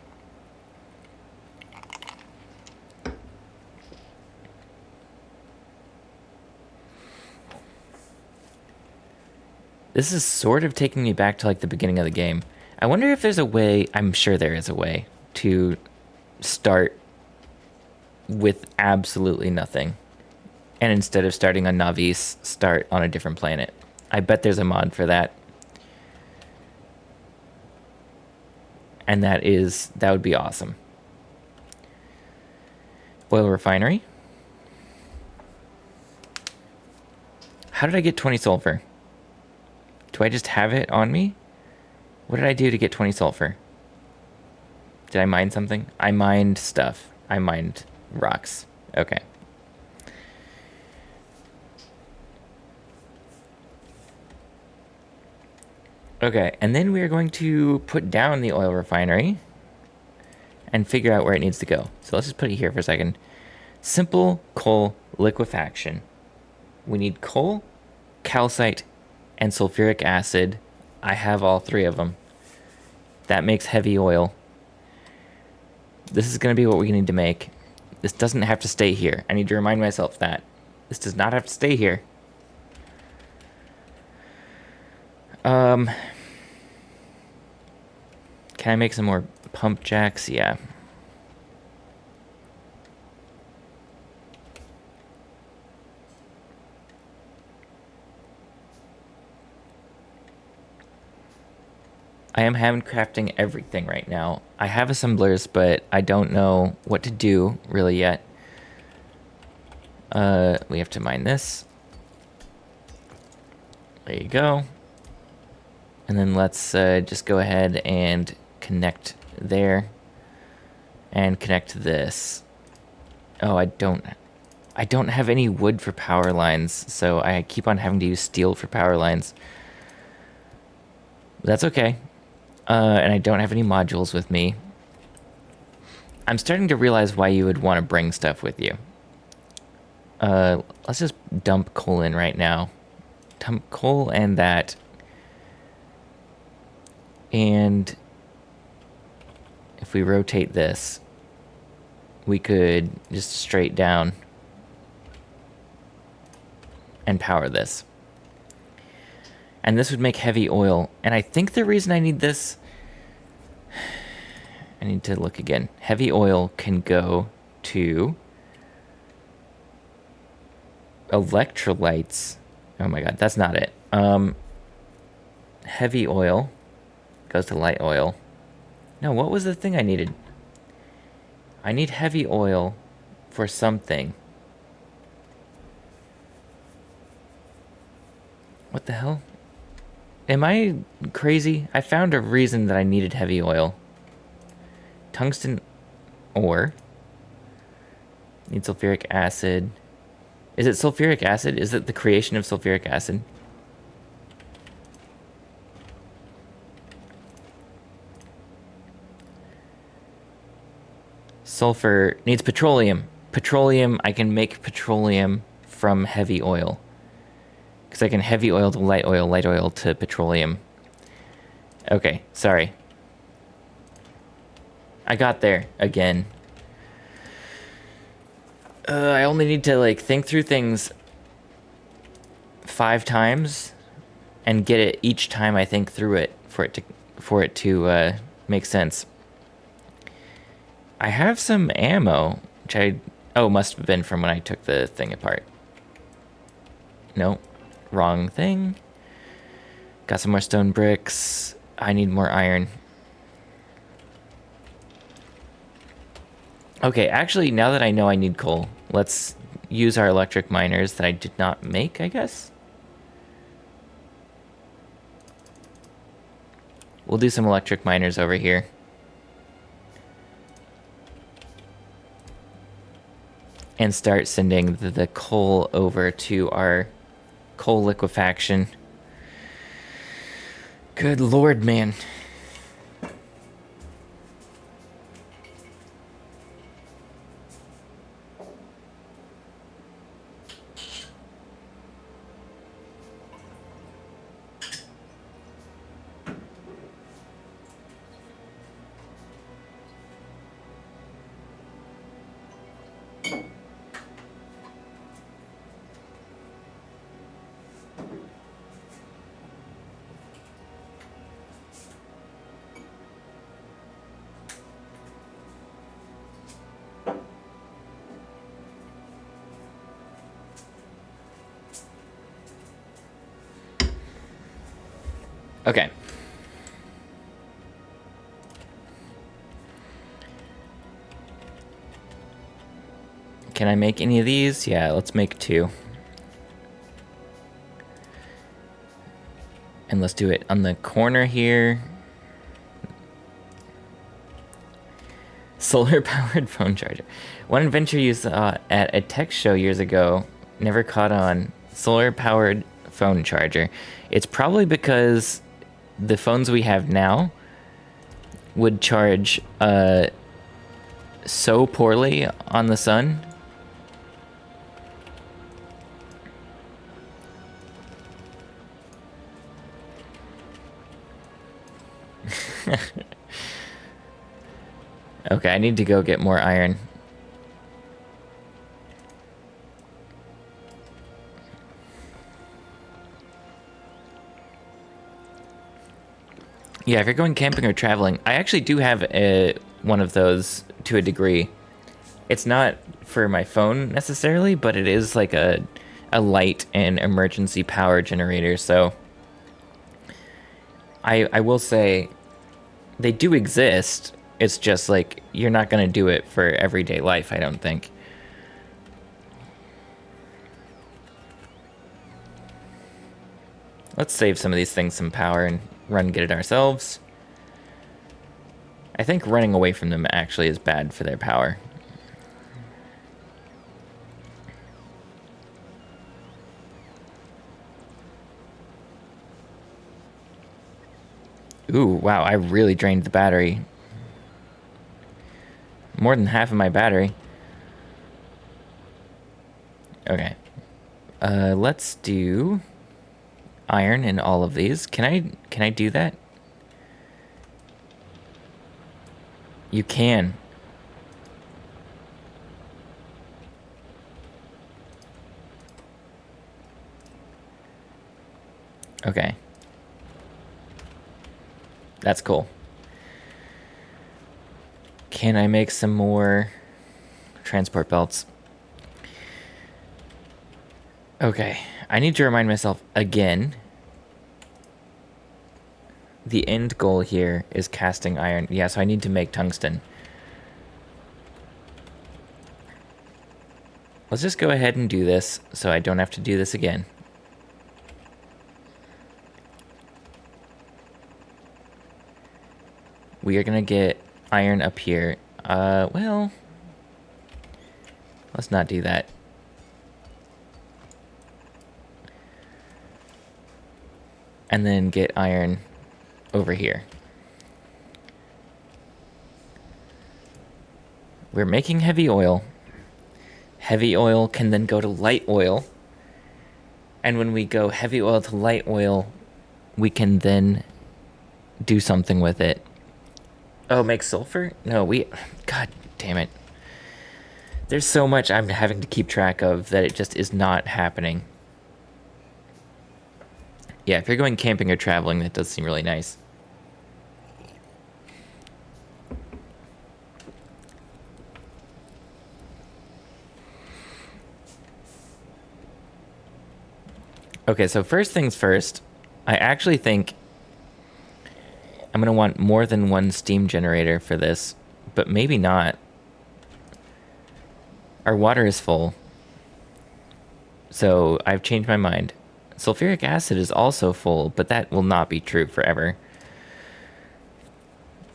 A: This is sort of taking me back to like the beginning of the game. I wonder if there's a way, I'm sure there is a way, to start with absolutely nothing. And instead of starting on Navis, start on a different planet. I bet there's a mod for that. And that would be awesome. Oil refinery. How did I get 20 sulfur? Do I just have it on me? What did I do to get 20 sulfur? Did I mine something? I mined stuff. I mined rocks. Okay. Okay, and then we are going to put down the oil refinery and figure out where it needs to go. So let's just put it here for a second. Simple coal liquefaction. We need coal calcite, and sulfuric acid. I have all three of them. That makes heavy oil. This is going to be what we need to make. This doesn't have to stay here. I need to remind myself that. This does not have to stay here. Can I make some more pump jacks? Yeah. I am handcrafting everything right now. I have assemblers, but I don't know what to do really yet. We have to mine this. There you go. And then let's just go ahead and connect there. And connect this. Oh, I don't have any wood for power lines, so I keep on having to use steel for power lines. That's okay. And I don't have any modules with me. I'm starting to realize why you would want to bring stuff with you. Let's just dump coal in right now. Dump coal and that. And if we rotate this, we could just straight down and power this. And this would make heavy oil. And I think the reason I need this, I need to look again. Heavy oil can go to electrolytes. Oh my god, that's not it. Heavy oil goes to light oil. No, what was the thing I needed? I need heavy oil for something. What the hell? Am I crazy? I found a reason that I needed heavy oil. Tungsten ore. Need sulfuric acid. Is it sulfuric acid? Is it the creation of sulfuric acid? Sulfur needs petroleum. Petroleum, I can make petroleum from heavy oil. Because I can heavy oil to light oil to petroleum. Okay, sorry. I got there again. I only need to like think through things 5 times and get it each time I think through it for it to make sense. I have some ammo, which must have been from when I took the thing apart. Nope. Wrong thing. Got some more stone bricks. I need more iron. Okay, actually, now that I know I need coal, let's use our electric miners that I did not make, I guess. We'll do some electric miners over here. And start sending the coal over to our coal liquefaction. Good lord, man. Okay. Can I make any of these? Yeah, let's make 2. And let's do it on the corner here. Solar-powered phone charger. One inventor used at a tech show years ago never caught on. Solar-powered phone charger. It's probably because the phones we have now would charge so poorly on the sun. Okay, I need to go get more iron. Yeah, if you're going camping or traveling, I actually do have one of those to a degree. It's not for my phone necessarily, but it is like a light and emergency power generator. So I will say they do exist. It's just like you're not going to do it for everyday life, I don't think. Let's save some of these things some power and run get it ourselves. I think running away from them actually is bad for their power. Ooh, wow, I really drained the battery. More than half of my battery. Okay. Let's do iron in all of these. Can I do that? You can. Okay. That's cool. Can I make some more transport belts? Okay. I need to remind myself again. The end goal here is casting iron. Yeah, so I need to make tungsten. Let's just go ahead and do this so I don't have to do this again. We are gonna get iron up here. Well, let's not do that. And then get iron over here. We're making heavy oil. Heavy oil can then go to light oil. And when we go heavy oil to light oil, we can then do something with it. Oh, make sulfur? No, God damn it. There's so much I'm having to keep track of that it just is not happening. Yeah, if you're going camping or traveling, that does seem really nice. Okay, so first things first, I actually think I'm going to want more than one steam generator for this, but maybe not. Our water is full, so I've changed my mind. Sulfuric acid is also full, but that will not be true forever.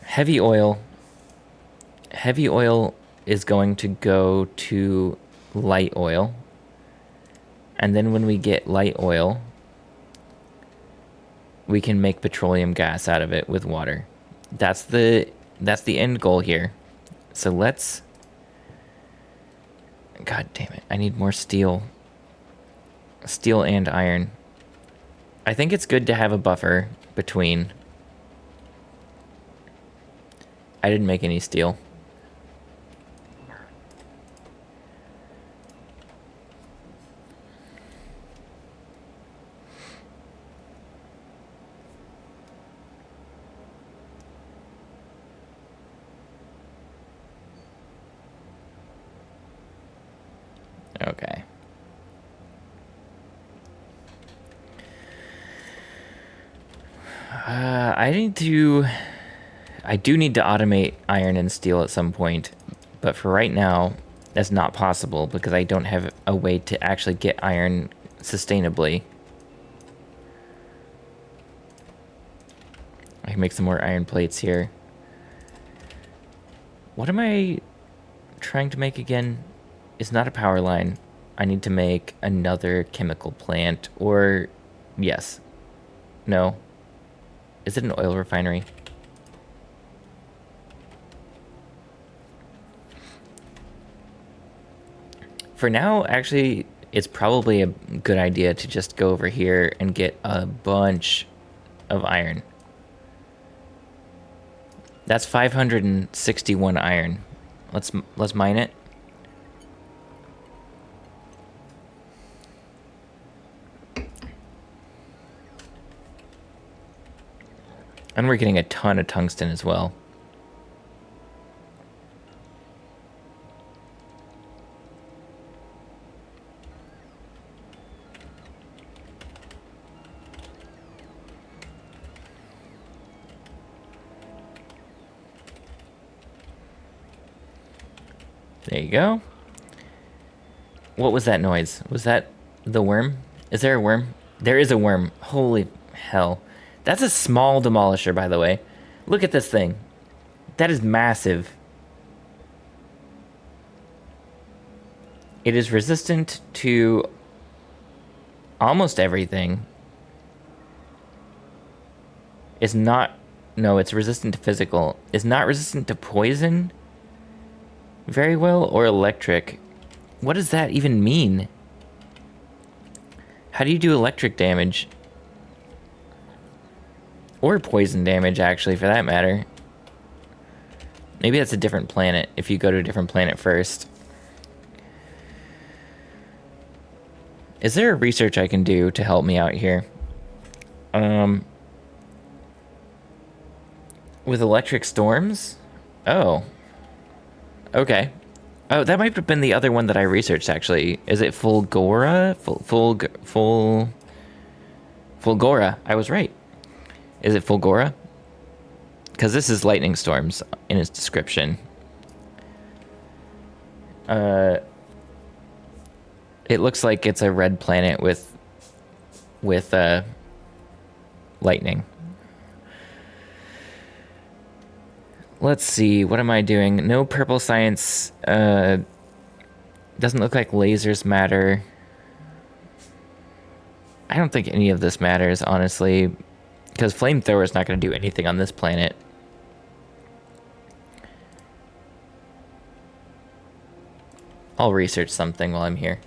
A: Heavy oil. Heavy oil is going to go to light oil. And then when we get light oil, we can make petroleum gas out of it with water. That's the end goal here. So let's... God damn it. I need more steel. Steel and iron. I think it's good to have a buffer between... I didn't make any steel. Okay. I do need to automate iron and steel at some point, but for right now, that's not possible because I don't have a way to actually get iron sustainably. I can make some more iron plates here. What am I trying to make again? It's not a power line. I need to make another chemical plant, or... Yes. No. Is it an oil refinery? For now, actually, it's probably a good idea to just go over here and get a bunch of iron. That's 561 iron. Let's mine it. And we're getting a ton of tungsten as well. There you go. What was that noise? Was that the worm? Is there a worm? There is a worm. Holy hell. That's a small demolisher, by the way. Look at this thing. That is massive. It is resistant to almost everything. It's not... No, it's resistant to physical. It's not resistant to poison very well, or electric. What does that even mean? How do you do electric damage? Or poison damage, actually, for that matter. Maybe that's a different planet, if you go to a different planet first. Is there a research I can do to help me out here? With electric storms? Oh. Okay. Oh, that might have been the other one that I researched, actually. Is it Fulgora? Fulgora. I was right. Is it Fulgora? Because this is lightning storms in its description. It looks like it's a red planet with lightning. Let's see, what am I doing? No purple science. Doesn't look like lasers matter. I don't think any of this matters, honestly, because flamethrower is not going to do anything on this planet. I'll research something while I'm here.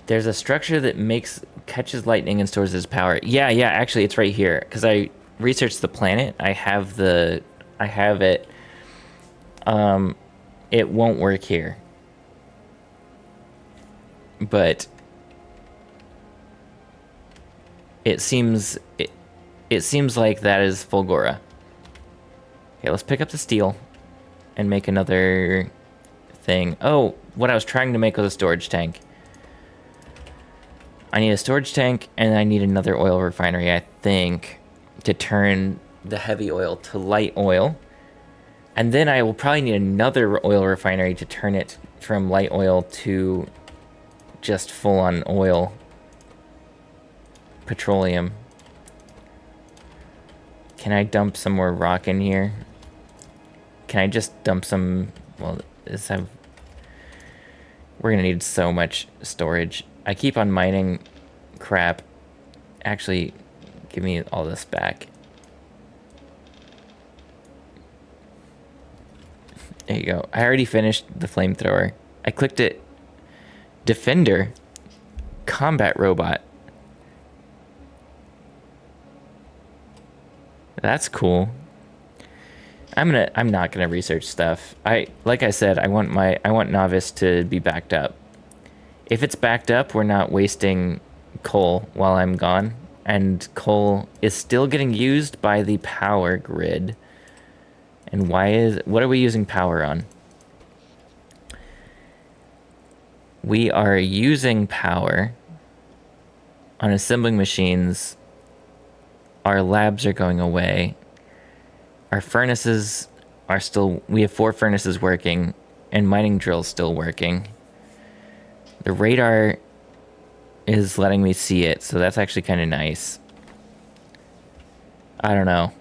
A: There's a structure that catches lightning and stores its power. Yeah, actually, it's right here, because I researched the planet. I have it. It won't work here, but it seems like that is Fulgora. Okay, let's pick up the steel and make another thing. Oh, what I was trying to make was a storage tank. I need a storage tank, and I need another oil refinery, I think, to turn the heavy oil to light oil. And then I will probably need another oil refinery to turn it from light oil to just full-on oil. Petroleum. Can I dump some more rock in here? Can I just dump some... Well, we're gonna need so much storage. I keep on mining crap. Actually, give me all this back. There you go. I already finished the flamethrower. I clicked it. Defender. Combat robot. That's cool. I'm not gonna research stuff. Like I said, I want Novice to be backed up. If it's backed up, we're not wasting coal while I'm gone. And coal is still getting used by the power grid. And what are we using power on? We are using power on assembling machines. Our labs are going away. Our furnaces are still... We have 4 furnaces working, and mining drills still working. The radar is letting me see it, so that's actually kind of nice. I don't know.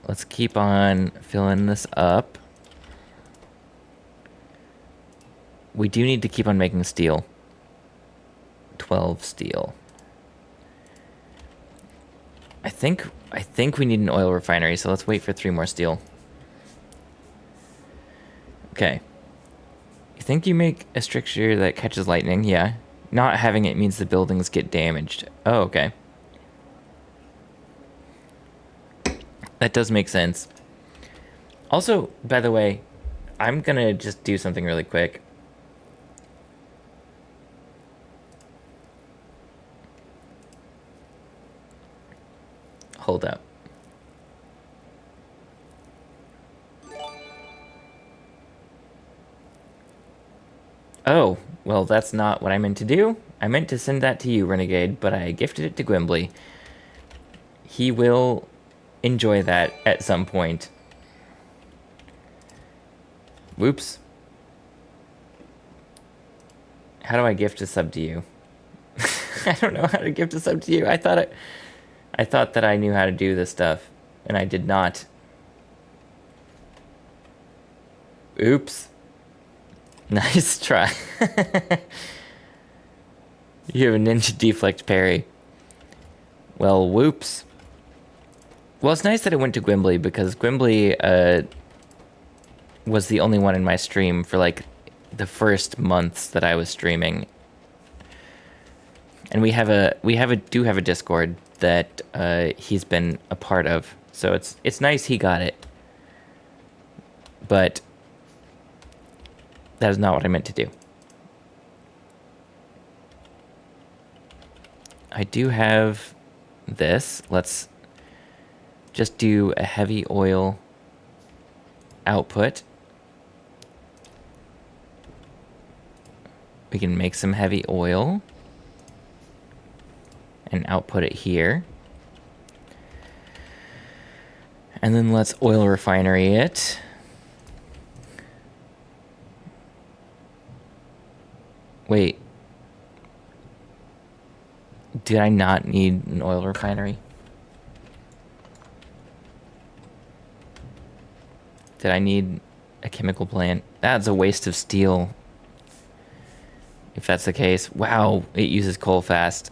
A: Let's keep on filling this up. We do need to keep on making steel. 12 steel. I think we need an oil refinery, so let's wait for 3 more steel. Okay. You think you make a structure that catches lightning? Yeah. Not having it means the buildings get damaged. Oh, okay. That does make sense. Also, by the way, I'm gonna just do something really quick. Hold up. Oh, well, that's not what I meant to do. I meant to send that to you, Renegade, but I gifted it to Gwimbly. He will enjoy that at some point. Whoops. How do I gift a sub to you? I don't know how to gift a sub to you. I thought that I knew how to do this stuff, and I did not. Oops. Nice try. You have a ninja deflect parry. Well, whoops. Well, it's nice that it went to Gwimbly, because Gwimbly was the only one in my stream for like the first months that I was streaming. And we do have a Discord that he's been a part of. So it's nice he got it. But that is not what I meant to do. I do have this. Let's just do a heavy oil output. We can make some heavy oil and output it here. And then let's oil refinery it. Wait. Did I not need an oil refinery? Did I need a chemical plant? That's a waste of steel. If that's the case. Wow, it uses coal fast.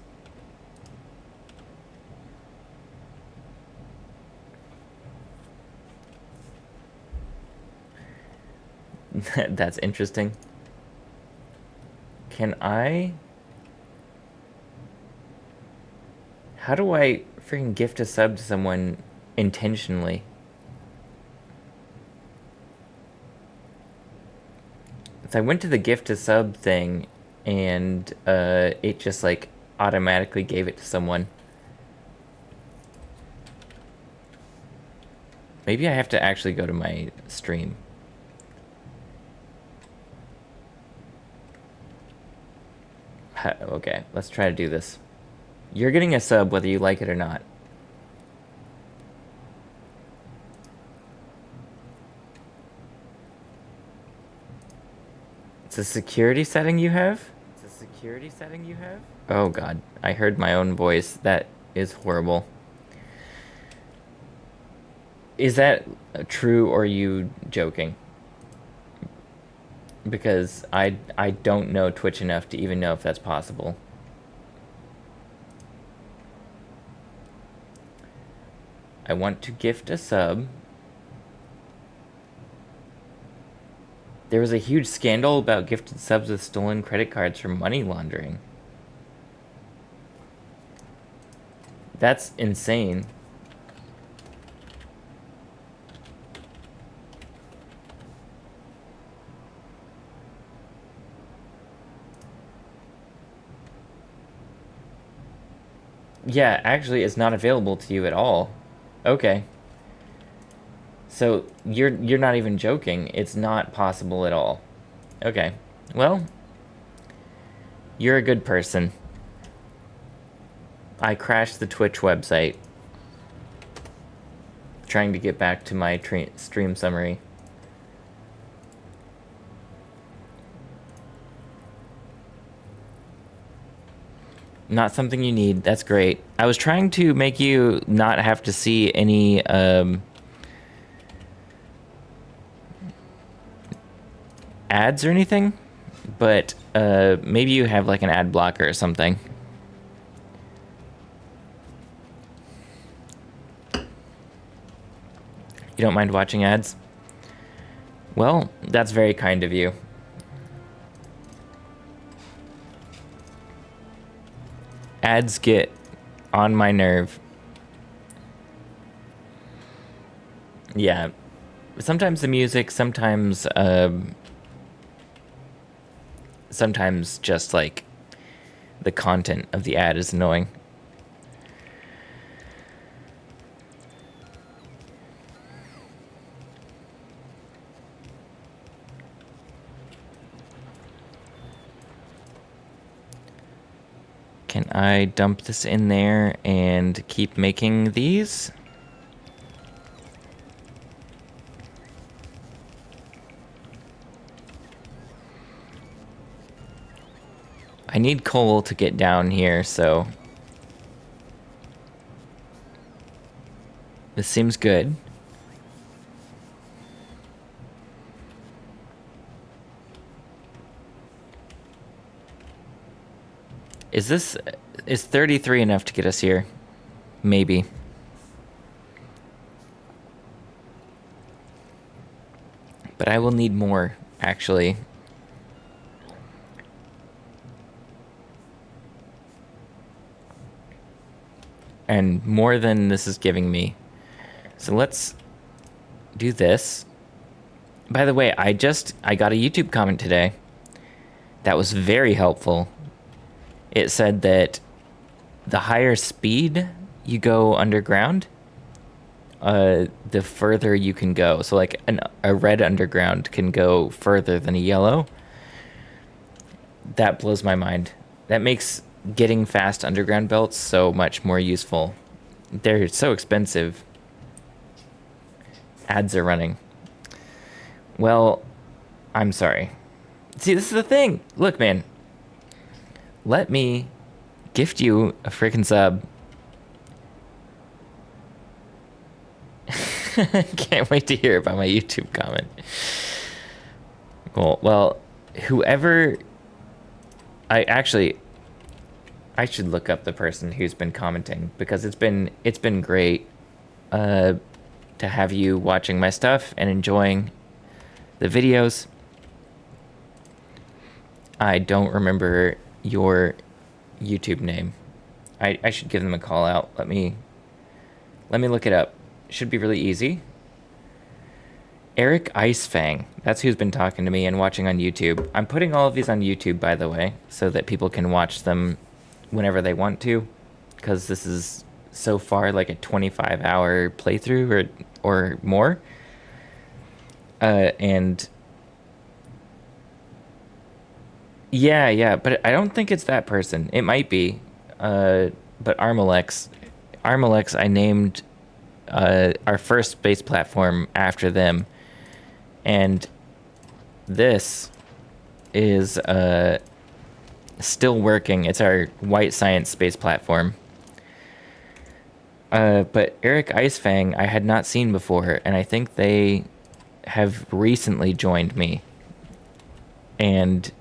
A: That's interesting. Can I... How do I freaking gift a sub to someone intentionally? So I went to the gift to sub thing, and it just like automatically gave it to someone. Maybe I have to actually go to my stream. Okay, let's try to do this. You're getting a sub whether you like it or not. It's a security setting you have? It's a security setting you have? Oh god, I heard my own voice. That is horrible. Is that true or are you joking? Because I don't know Twitch enough to even know if that's possible. I want to gift a sub. There was a huge scandal about gifted subs with stolen credit cards for money laundering. That's insane. Yeah, actually, it's not available to you at all. Okay. So you're not even joking. It's not possible at all. Okay. Well, you're a good person. I crashed the Twitch website. Trying to get back to my stream summary. Not something you need. That's great. I was trying to make you not have to see any ads or anything, but maybe you have like an ad blocker or something. You don't mind watching ads? Well, that's very kind of you. Ads get on my nerve. Yeah. Sometimes the music, sometimes just like the content of the ad is annoying. Can I dump this in there and keep making these? I need coal to get down here, so this seems good. Is 33 enough to get us here? Maybe. But I will need more, actually. And more than this is giving me. So let's do this. By the way, I got a YouTube comment today that was very helpful. It said that the higher speed you go underground, the further you can go. So like a red underground can go further than a yellow. That blows my mind. That makes getting fast underground belts so much more useful. They're so expensive. Ads are running. Well, I'm sorry. See, this is the thing. Look, man. Let me gift you a freaking sub. Can't wait to hear about my YouTube comment. Cool. Well, whoever... I should look up the person who's been commenting, because it's been great to have you watching my stuff and enjoying the videos. I don't remember your YouTube name. I should give them a call out. Let me look it up. Should be really easy. Eric Icefang. That's who's been talking to me and watching on YouTube. I'm putting all of these on YouTube, by the way, so that people can watch them whenever they want to, because this is so far like a 25-hour playthrough or more. And yeah, but I don't think it's that person. It might be. But Armalex, I named our first space platform after them. And this is still working. It's our white science space platform. But Eric Icefang I had not seen before, and I think they have recently joined me. And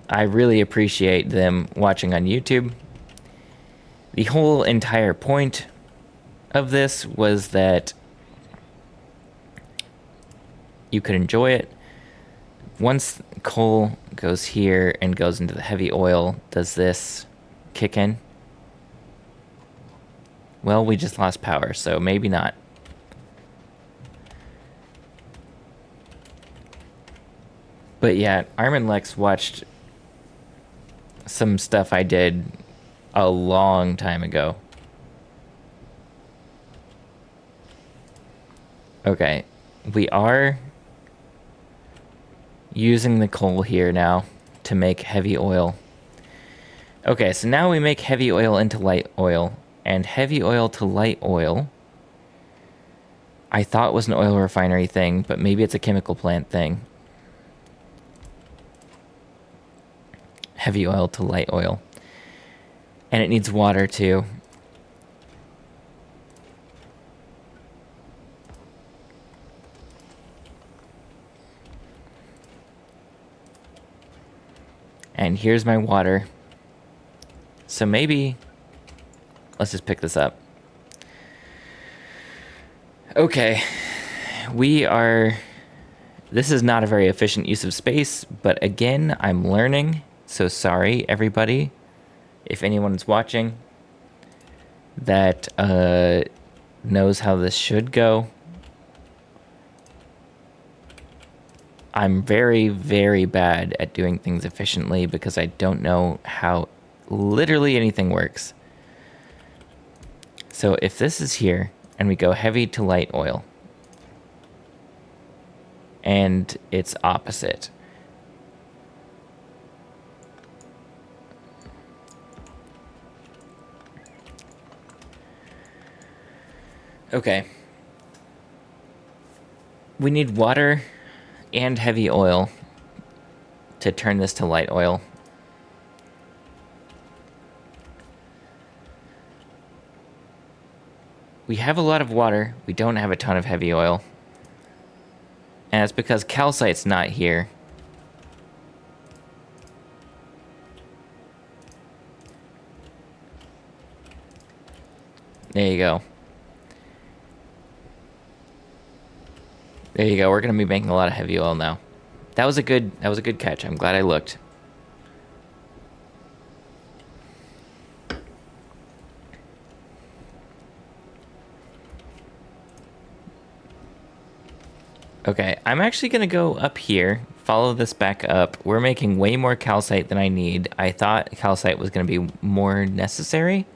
A: I really appreciate them watching on YouTube. The whole entire point of this was that you could enjoy it. Once coal goes here and goes into the heavy oil, does this kick in? Well, we just lost power, so maybe not. But yeah, Armin Lex watched some stuff I did a long time ago. Okay, we are using the coal here now to make heavy oil. Okay, so now we make heavy oil into light oil, and heavy oil to light oil I thought was an oil refinery thing, but maybe it's a chemical plant thing. Heavy oil to light oil. And it needs water too. And here's my water. So maybe let's just pick this up. Okay. This is not a very efficient use of space, but again, I'm learning. So sorry, everybody. if anyone's watching that knows how this should go. I'm very, very bad at doing things efficiently because I don't know how literally anything works. So if this is here and we go heavy to light oil and it's opposite. Okay. We need water and heavy oil to turn this to light oil. We have a lot of water. We don't have a ton of heavy oil. And it's because calcite's not here. There you go. There you go. We're going to be making a lot of heavy oil now. That was a good catch. I'm glad I looked. Okay, I'm actually going to go up here, follow this back up. We're making way more calcite than I need. I thought calcite was going to be more necessary.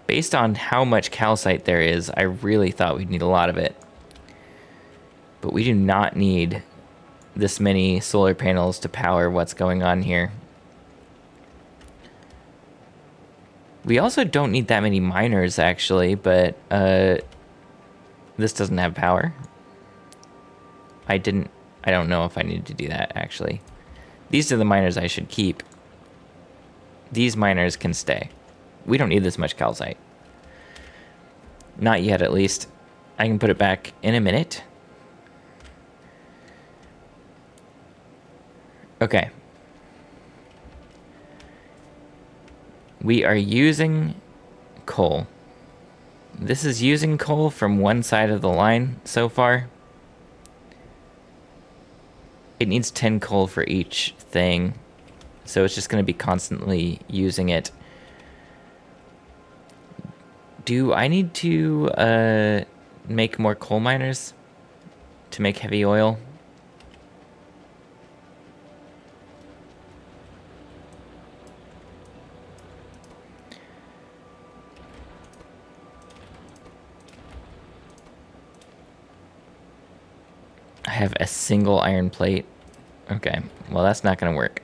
A: Based on how much calcite there is, I really thought we'd need a lot of it. But we do not need this many solar panels to power what's going on here. We also don't need that many miners, actually, but this doesn't have power. I don't know if I need to do that, actually. These are the miners I should keep. These miners can stay. We don't need this much calcite. Not yet, at least. I can put it back in a minute. Okay. We are using coal. This is using coal from one side of the line so far. It needs 10 coal for each thing, so it's just going to be constantly using it. Do I need to make more coal miners to make heavy oil? I have a single iron plate. Okay, well that's not gonna work.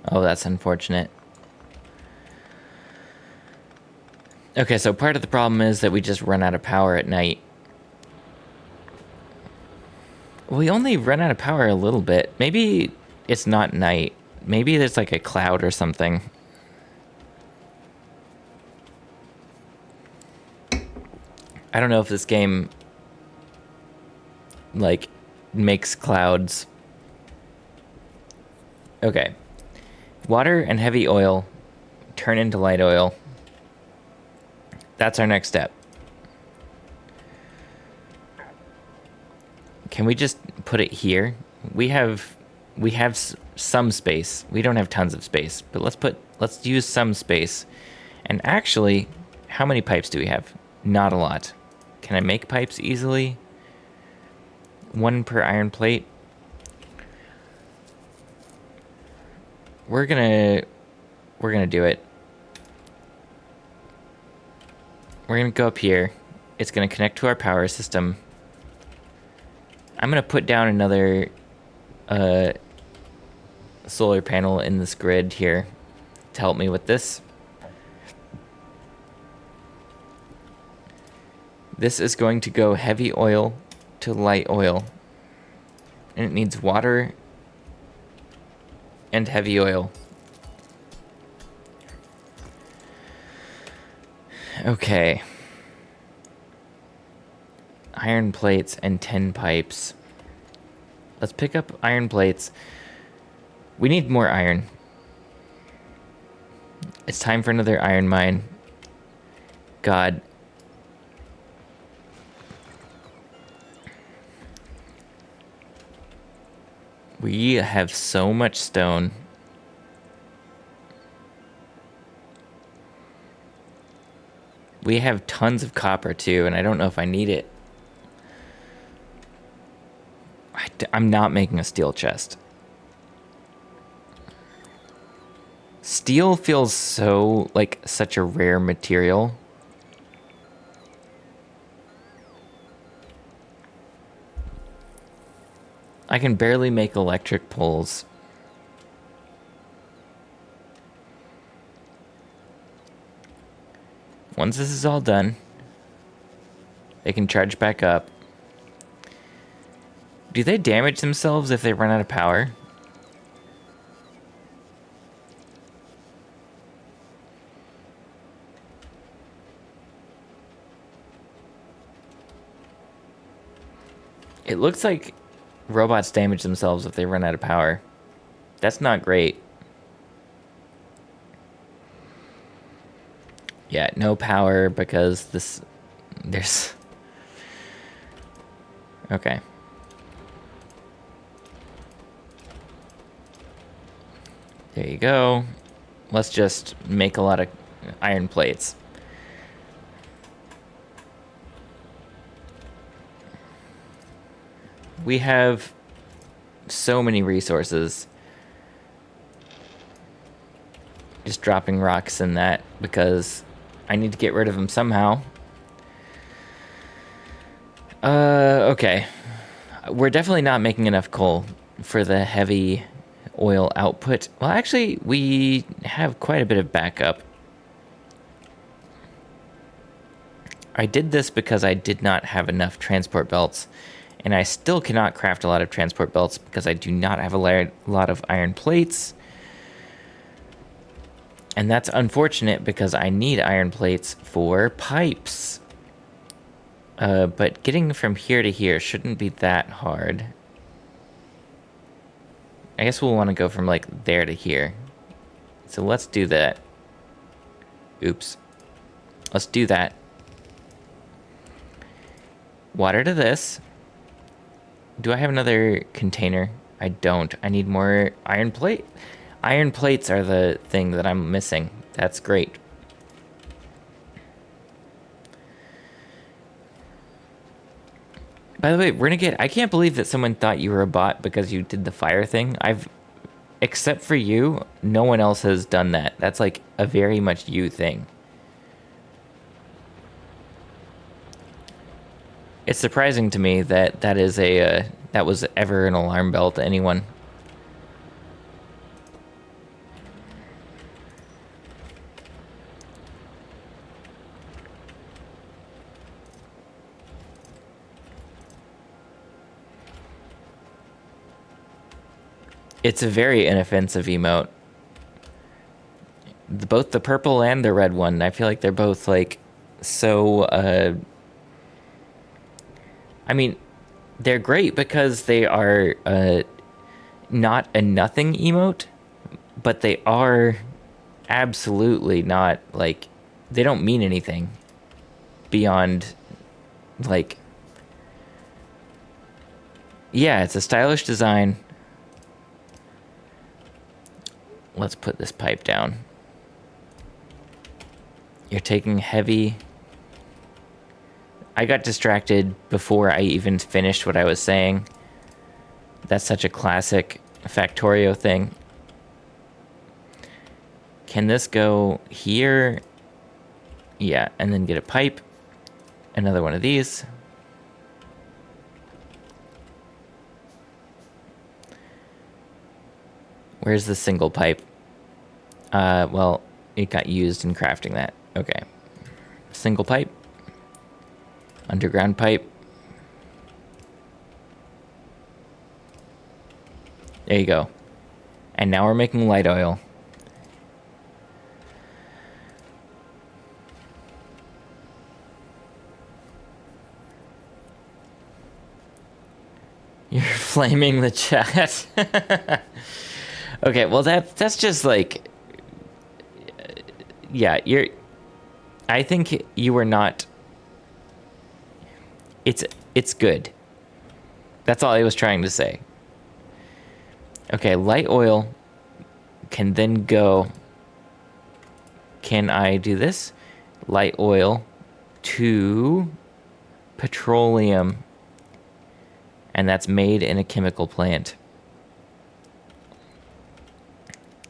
A: Oh, that's unfortunate. Okay, so part of the problem is that we just run out of power at night. We only run out of power a little bit. Maybe it's not night. Maybe there's like a cloud or something. I don't know if this game like makes clouds. Okay. Water and heavy oil turn into light oil. That's our next step. Can we just put it here? We have some space. We don't have tons of space, but let's use some space. And actually, how many pipes do we have? Not a lot. Can I make pipes easily? 1 per iron plate. We're gonna do it. We're gonna go up here. It's gonna connect to our power system. I'm gonna put down another solar panel in this grid here to help me with this. This is going to go heavy oil to light oil. And it needs water and heavy oil. Okay. Iron plates and 10 pipes. Let's pick up iron plates. We need more iron. It's time for another iron mine. God. We have so much stone. We have tons of copper too, and I don't know if I need it. I'm not making a steel chest. Steel feels so, like, such a rare material. I can barely make electric poles. Once this is all done, they can charge back up. Do they damage themselves if they run out of power? It looks like robots damage themselves if they run out of power. That's not great. Yeah, no power because there's... Okay. There you go. Let's just make a lot of iron plates. We have so many resources. Just dropping rocks in that because I need to get rid of them somehow. Okay. We're definitely not making enough coal for the heavy oil output. Well, actually, we have quite a bit of backup. I did this because I did not have enough transport belts, and I still cannot craft a lot of transport belts because I do not have a lot of iron plates. And that's unfortunate because I need iron plates for pipes. But getting from here to here shouldn't be that hard. I guess we'll want to go from, like, there to here. So let's do that. Oops. Let's do that. Water to this. Do I have another container? I don't. I need more iron plate. Iron plates are the thing that I'm missing. That's great. By the way, Renegade, I can't believe that someone thought you were a bot because you did the fire thing. Except for you, no one else has done that. That's like a very much you thing. It's surprising to me that that was ever an alarm bell to anyone. It's a very inoffensive emote. Both the purple and the red one, I feel like they're both, like, so, I mean, they're great because they are, not a nothing emote, but they are absolutely not, like, they don't mean anything beyond, like, yeah, it's a stylish design. Let's put this pipe down. You're taking heavy... I got distracted before I even finished what I was saying. That's such a classic Factorio thing. Can this go here? Yeah, and then get a pipe. Another one of these. Where's the single pipe? Well, it got used in crafting that. Okay. Single pipe. Underground pipe. There you go. And now we're making light oil. You're flaming the chat. Okay, well that's just like, yeah, I think you were not. It's good. That's all I was trying to say. Okay, light oil can then go. Can I do this? Light oil to petroleum, and that's made in a chemical plant.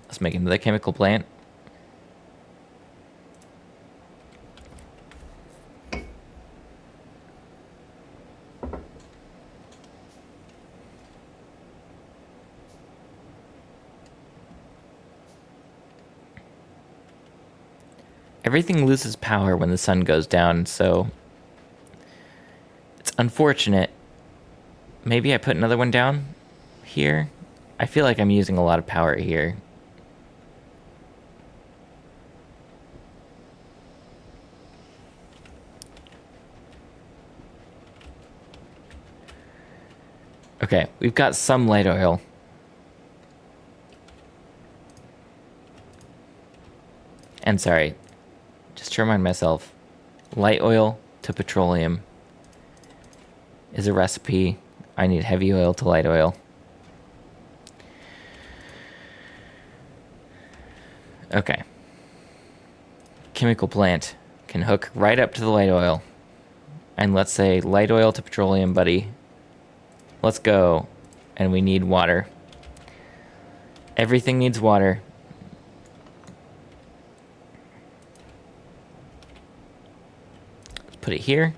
A: Let's make another chemical plant. Everything loses power when the sun goes down, so it's unfortunate. Maybe I put another one down here. I feel like I'm using a lot of power here. Okay, we've got some light oil. And sorry, just to remind myself, light oil to petroleum is a recipe. I need heavy oil to light oil. Okay. Chemical plant can hook right up to the light oil. And let's say light oil to petroleum, buddy. Let's go. And we need water. Everything needs water. Put it here.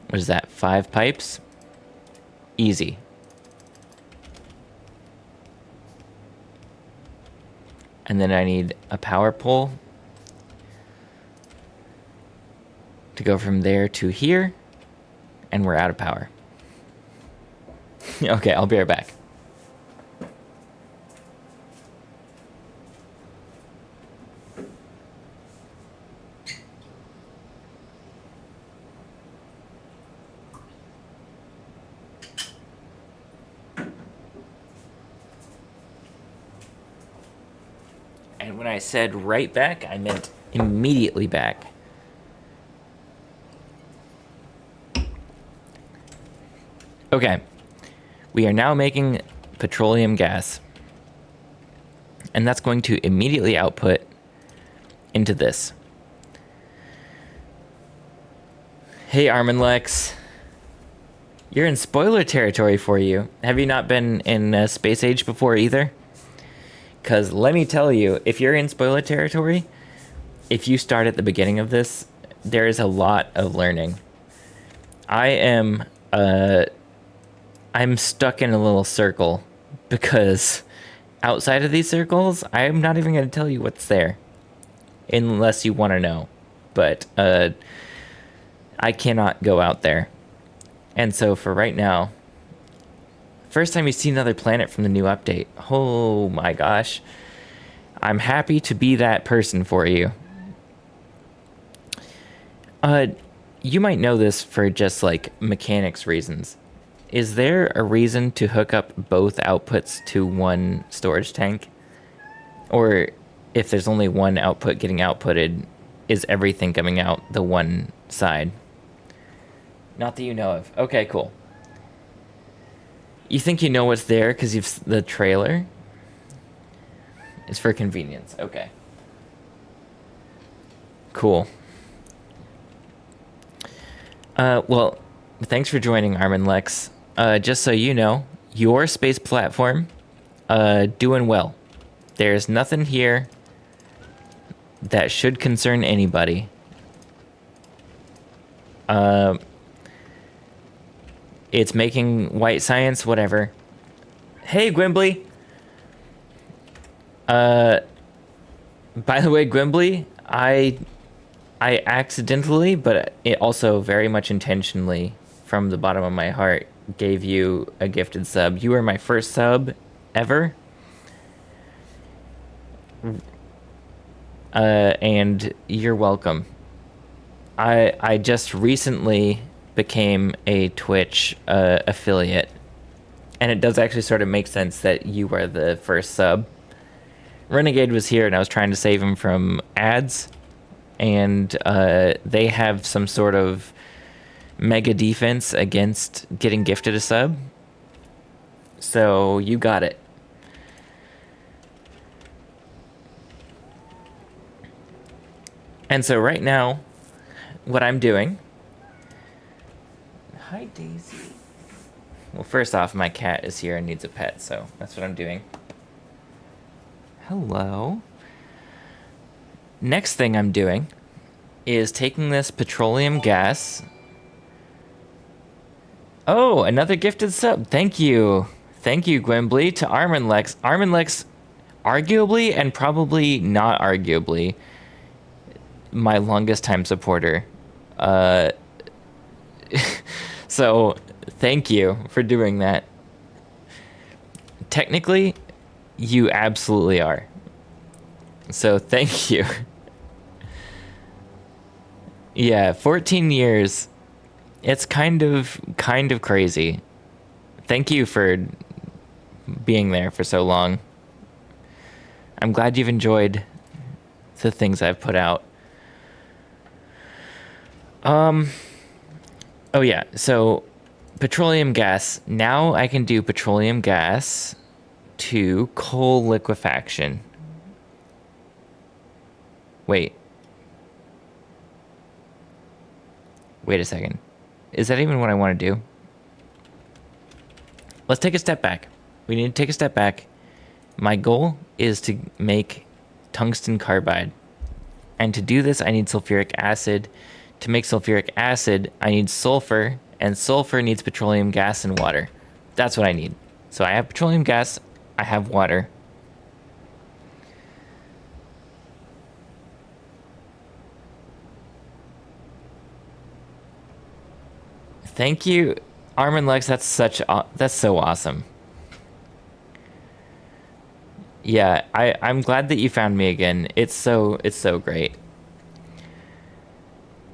A: What is that? 5 pipes? Easy. And then I need a power pole to go from there to here. And we're out of power. Okay, I'll be right back. And when I said right back, I meant immediately back. Okay. We are now making petroleum gas. And that's going to immediately output into this. Hey, Armin Lex. You're in spoiler territory for you. Have you not been in Space Age before either? Because let me tell you, if you're in spoiler territory, if you start at the beginning of this, there is a lot of learning. I'm stuck in a little circle because outside of these circles, I'm not even going to tell you what's there unless you want to know. But I cannot go out there. And so for right now, first time you see another planet from the new update. Oh my gosh. I'm happy to be that person for you. You might know this for just like mechanics reasons. Is there a reason to hook up both outputs to one storage tank? Or if there's only one output getting outputted, is everything coming out the one side? Not that you know of. Okay, cool. You think you know what's there because you've the trailer? It's for convenience. Okay. Cool. Well, thanks for joining, Armin Lex. Just so you know, your space platform, doing well. There's nothing here that should concern anybody. It's making white science, whatever. Hey, Gwimbly. By the way, Gwimbly, I accidentally, but it also very much intentionally, from the bottom of my heart, gave you a gifted sub. You were my first sub ever. And you're welcome. I just recently became a Twitch affiliate, and it does actually sort of make sense that you are the first sub. Renegade was here, and I was trying to save him from ads, and they have some sort of mega defense against getting gifted a sub. So you got it. And so right now, what I'm doing. Hi, Daisy. Well, first off, my cat is here and needs a pet, so that's what I'm doing. Hello. Next thing I'm doing is taking this petroleum gas. Oh, another gifted sub. Thank you. Thank you, Gwimbly, to Arminlex. Arminlex, arguably and probably not arguably, my longest time supporter. So thank you for doing that. Technically, you absolutely are. So thank you. Yeah, 14 years. It's kind of crazy. Thank you for being there for so long. I'm glad you've enjoyed the things I've put out. Oh yeah, so petroleum gas. Now I can do petroleum gas to coal liquefaction. Wait a second. Is that even what I want to do? Let's take a step back. We need to take a step back. My goal is to make tungsten carbide. And to do this, I need sulfuric acid. To make sulfuric acid, I need sulfur, and sulfur needs petroleum gas and water. That's what I need. So I have petroleum gas, I have water. Thank you, Armin Lex. That's so awesome. Yeah, I'm glad that you found me again. It's so great.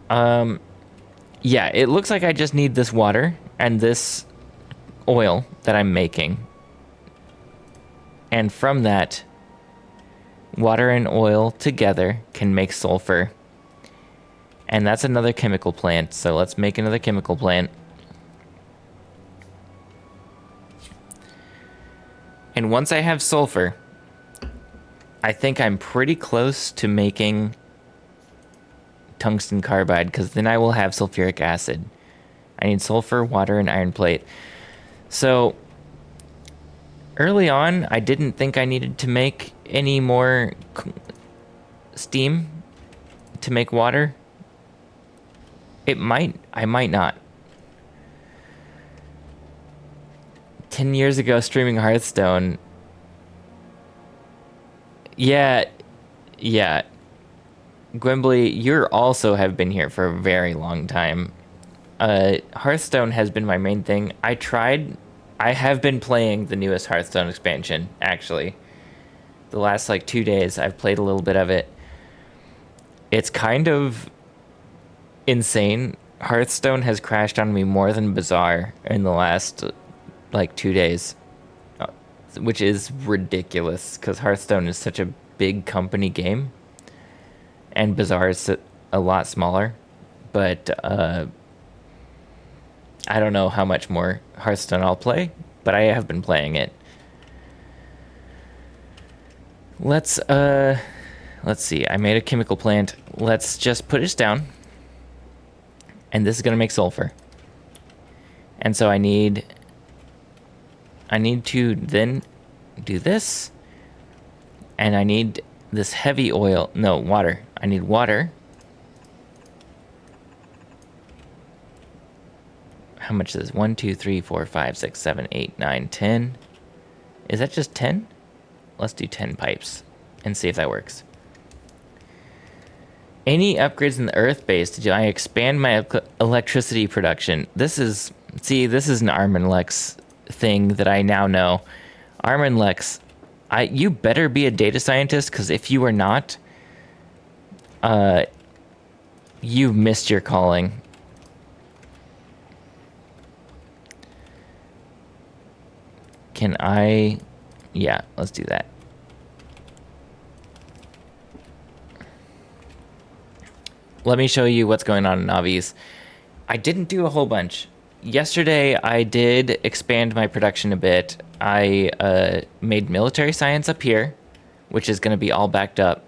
A: Yeah, it looks like I just need this water and this oil that I'm making. And from that, water and oil together can make sulfur. And that's another chemical plant, so let's make another chemical plant. And once I have sulfur, I think I'm pretty close to making tungsten carbide, because then I will have sulfuric acid. I need sulfur, water, and iron plate. So early on, I didn't think I needed to make any more steam to make water. I might not. 10 years ago, streaming Hearthstone. Yeah. Gwimbly, you also have been here for a very long time. Hearthstone has been my main thing. I have been playing the newest Hearthstone expansion, actually. The last, 2 days, I've played a little bit of it. It's kind of insane. Hearthstone has crashed on me more than Bazaar in the last, 2 days. Which is ridiculous, because Hearthstone is such a big company game. And Bazaar is a lot smaller. But, I don't know how much more Hearthstone I'll play, but I have been playing it. Let's see. I made a chemical plant. Let's just put this down. And this is going to make sulfur. And so I need to then do this. And I need this heavy oil. No, water. I need water. How much is this? 1, 2, 3, 4, 5, 6, 7, 8, 9, 10. Is that just 10? Let's do 10 pipes and see if that works. Any upgrades in the Earth base? Did I expand my electricity production? This is an Armin Lex thing that I now know. Armin Lex, you better be a data scientist, because if you are not, You missed your calling. Can I... Yeah, let's do that. Let me show you what's going on in Navi's. I didn't do a whole bunch. Yesterday, I did expand my production a bit. I made military science up here, which is going to be all backed up.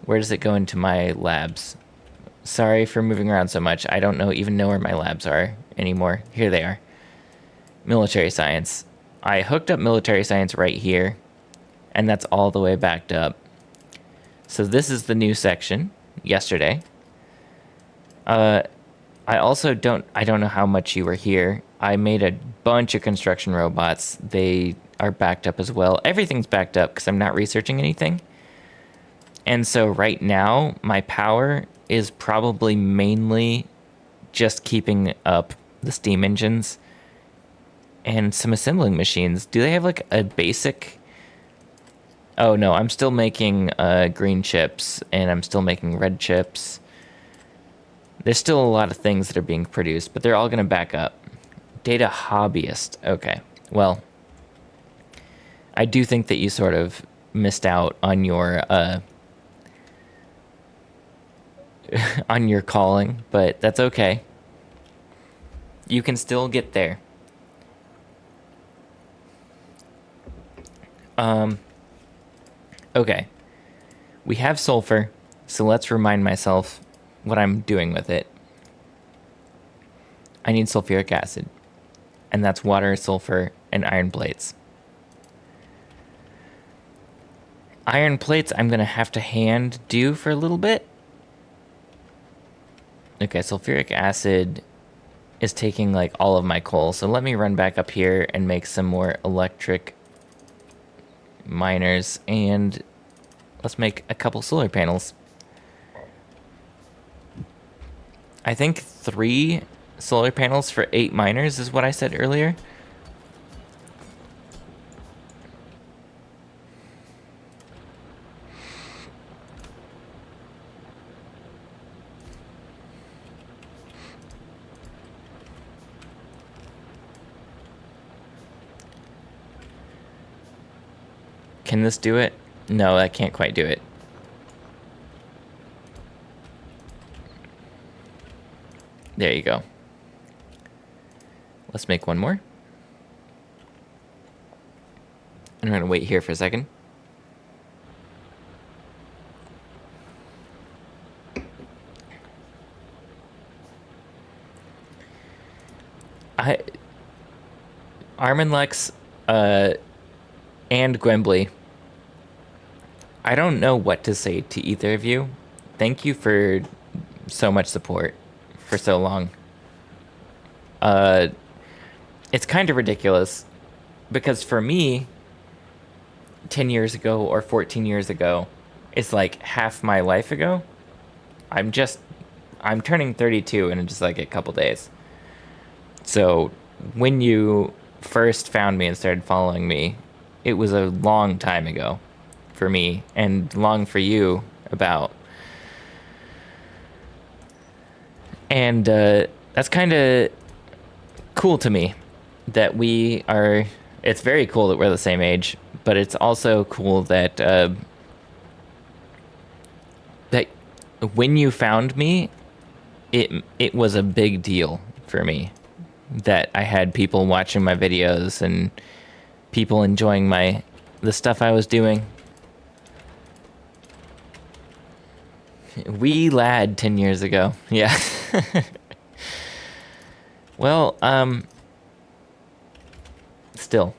A: Where does it go into my labs? Sorry for moving around so much. I don't even know where my labs are anymore. Here they are. Military science. I hooked up military science right here, and that's all the way backed up. So this is the new section yesterday. I also don't know how much you were here. I made a bunch of construction robots. They are backed up as well. Everything's backed up because I'm not researching anything. And so right now, my power is probably mainly just keeping up the steam engines and some assembling machines. Do they have like a basic... Oh no, I'm still making green chips, and I'm still making red chips. There's still a lot of things that are being produced, but they're all going to back up. Data hobbyist. Okay, well, I do think that you sort of missed out on your on your calling, but that's okay. You can still get there. Okay. We have sulfur, so let's remind myself what I'm doing with it. I need sulfuric acid, and that's water, sulfur, and iron plates. Iron plates I'm going to have to hand do for a little bit. Okay, sulfuric acid is taking like all of my coal, so let me run back up here and make some more electric miners, and let's make a couple solar panels. I think 3 solar panels for 8 miners is what I said earlier. Can this do it? No, I can't quite do it. There you go. Let's make one more. I'm going to wait here for a second. Armin Lex and Gwembly, I don't know what to say to either of you. Thank you for so much support for so long. It's kind of ridiculous because for me, 10 years ago or 14 years ago is like half my life ago. I'm turning 32 in just like a couple days. So when you first found me and started following me, it was a long time ago for me, and long for you about. And that's kind of cool to me that we are. It's very cool that we're the same age, but it's also cool that that when you found me, it was a big deal for me that I had people watching my videos and people enjoying the stuff I was doing. Wee lad 10 years ago. Yeah. Well, still,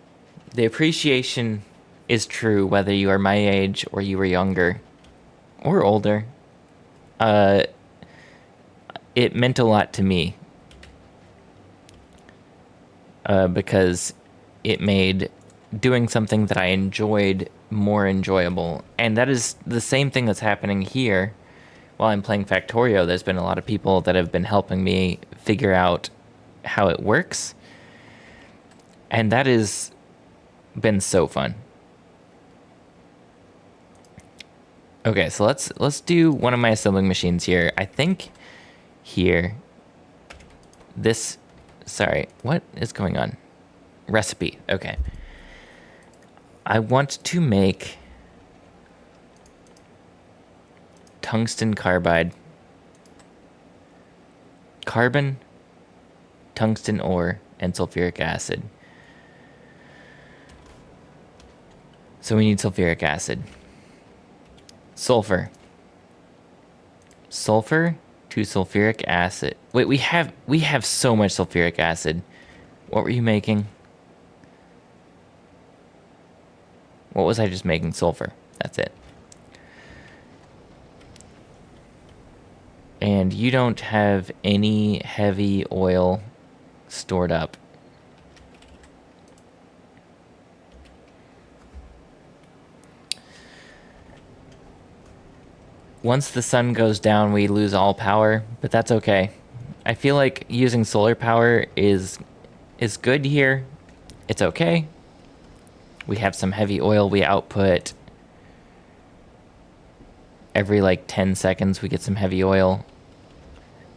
A: the appreciation is true whether you are my age or you were younger or older. It meant a lot to me because it made doing something that I enjoyed more enjoyable. And that is the same thing that's happening here while I'm playing Factorio. There's been a lot of people that have been helping me figure out how it works. And that has been so fun. Okay, so let's do one of my assembling machines here. I think here this sorry, what is going on? Recipe. Okay. I want to make tungsten carbide. Carbon, tungsten ore, and sulfuric acid. So we need sulfuric acid. Sulfur. Sulfur to sulfuric acid. Wait, we have so much sulfuric acid. What were you making? What was I just making? Sulfur. That's it. And you don't have any heavy oil stored up. Once the sun goes down, we lose all power, but that's okay. I feel like using solar power is good here. It's okay. We have some heavy oil we output. Every like 10 seconds we get some heavy oil.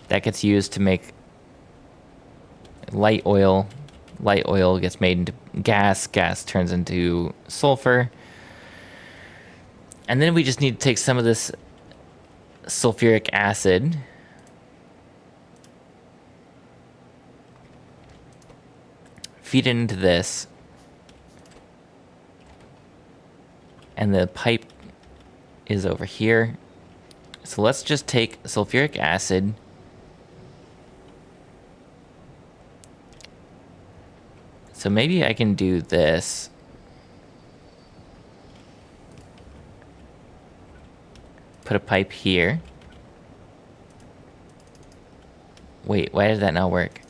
A: That gets used to make light oil. Light oil gets made into gas. Gas turns into sulfur. And then we just need to take some of this sulfuric acid, feed it into this, and the pipe is over here. So let's just take sulfuric acid, so maybe I can do this. Put a pipe here. Wait, why did that not work?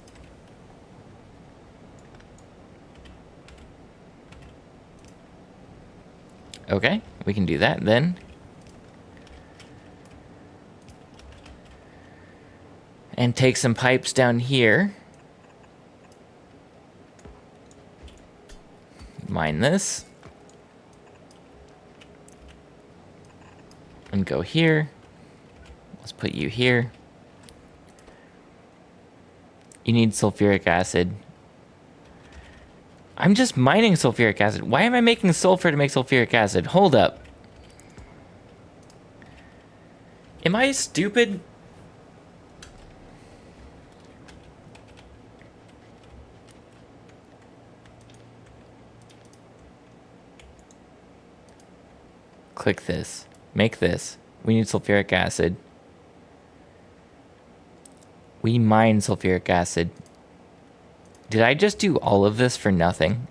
A: Okay, we can do that then. And take some pipes down here. Mine this. And go here. Let's put you here. You need sulfuric acid. I'm just mining sulfuric acid. Why am I making sulfur to make sulfuric acid? Hold up. Am I stupid? Click this. Make this. We need sulfuric acid. We mine sulfuric acid. Did I just do all of this for nothing?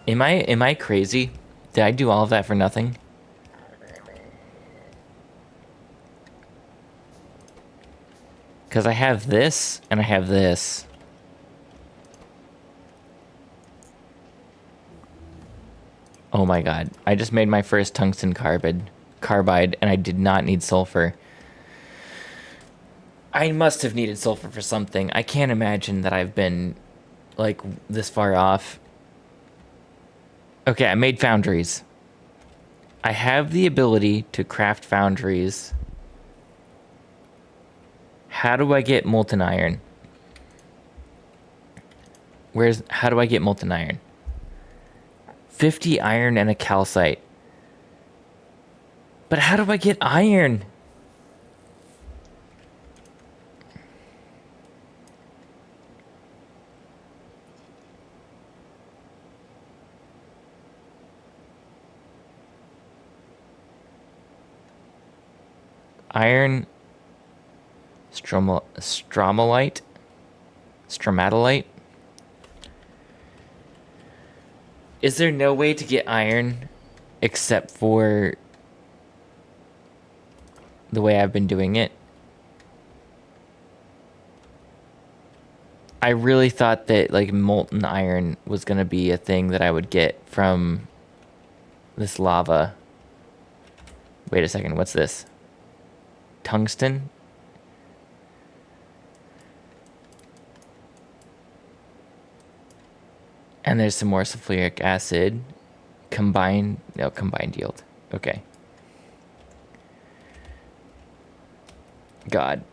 A: Am I crazy? Did I do all of that for nothing? Because I have this and I have this. Oh my god. I just made my first tungsten carbide and I did not need sulfur. I must have needed sulfur for something. I can't imagine that I've been like this far off. Okay, I made foundries. I have the ability to craft foundries. How do I get molten iron? How do I get molten iron? 50 iron and a calcite. But how do I get iron? Iron, stromatolite. Is there no way to get iron except for the way I've been doing it? I really thought that like molten iron was gonna be a thing that I would get from this lava. Wait a second, what's this? Tungsten? And there's some more sulfuric acid. Combined yield. Okay. God.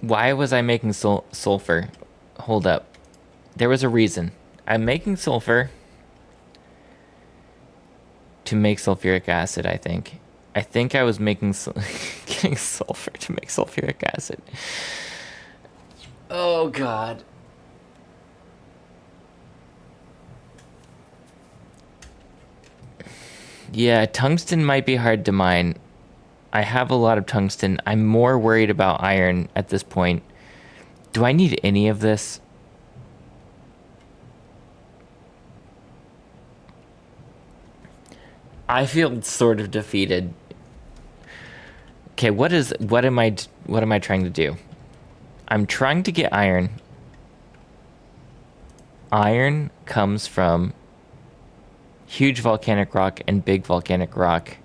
A: Why was I making sulfur? Hold up. There was a reason. I'm making sulfur to make sulfuric acid, I think. I think I was making getting sulfur to make sulfuric acid. Oh god. Yeah, tungsten might be hard to mine. I have a lot of tungsten. I'm more worried about iron at this point. Do I need any of this? I feel sort of defeated. Okay, what am I trying to do? I'm trying to get iron. Iron comes from huge volcanic rock and big volcanic rock.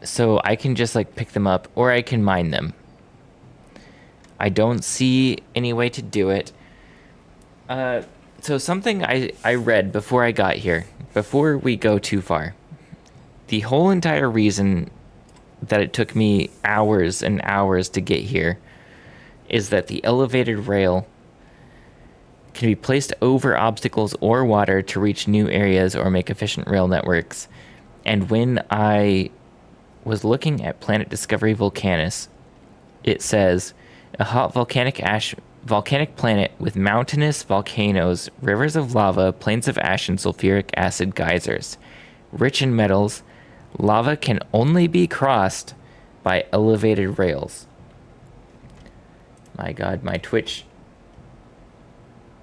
A: So I can just like pick them up or I can mine them. I don't see any way to do it. So something I read before I got here, before we go too far, the whole entire reason that it took me hours and hours to get here is that the elevated rail can be placed over obstacles or water to reach new areas or make efficient rail networks. And when I was looking at Planet Discovery Volcanus, it says a hot volcanic planet with mountainous volcanoes, rivers of lava, plains of ash, and sulfuric acid geysers. Rich in metals, lava can only be crossed by elevated rails. My god, my Twitch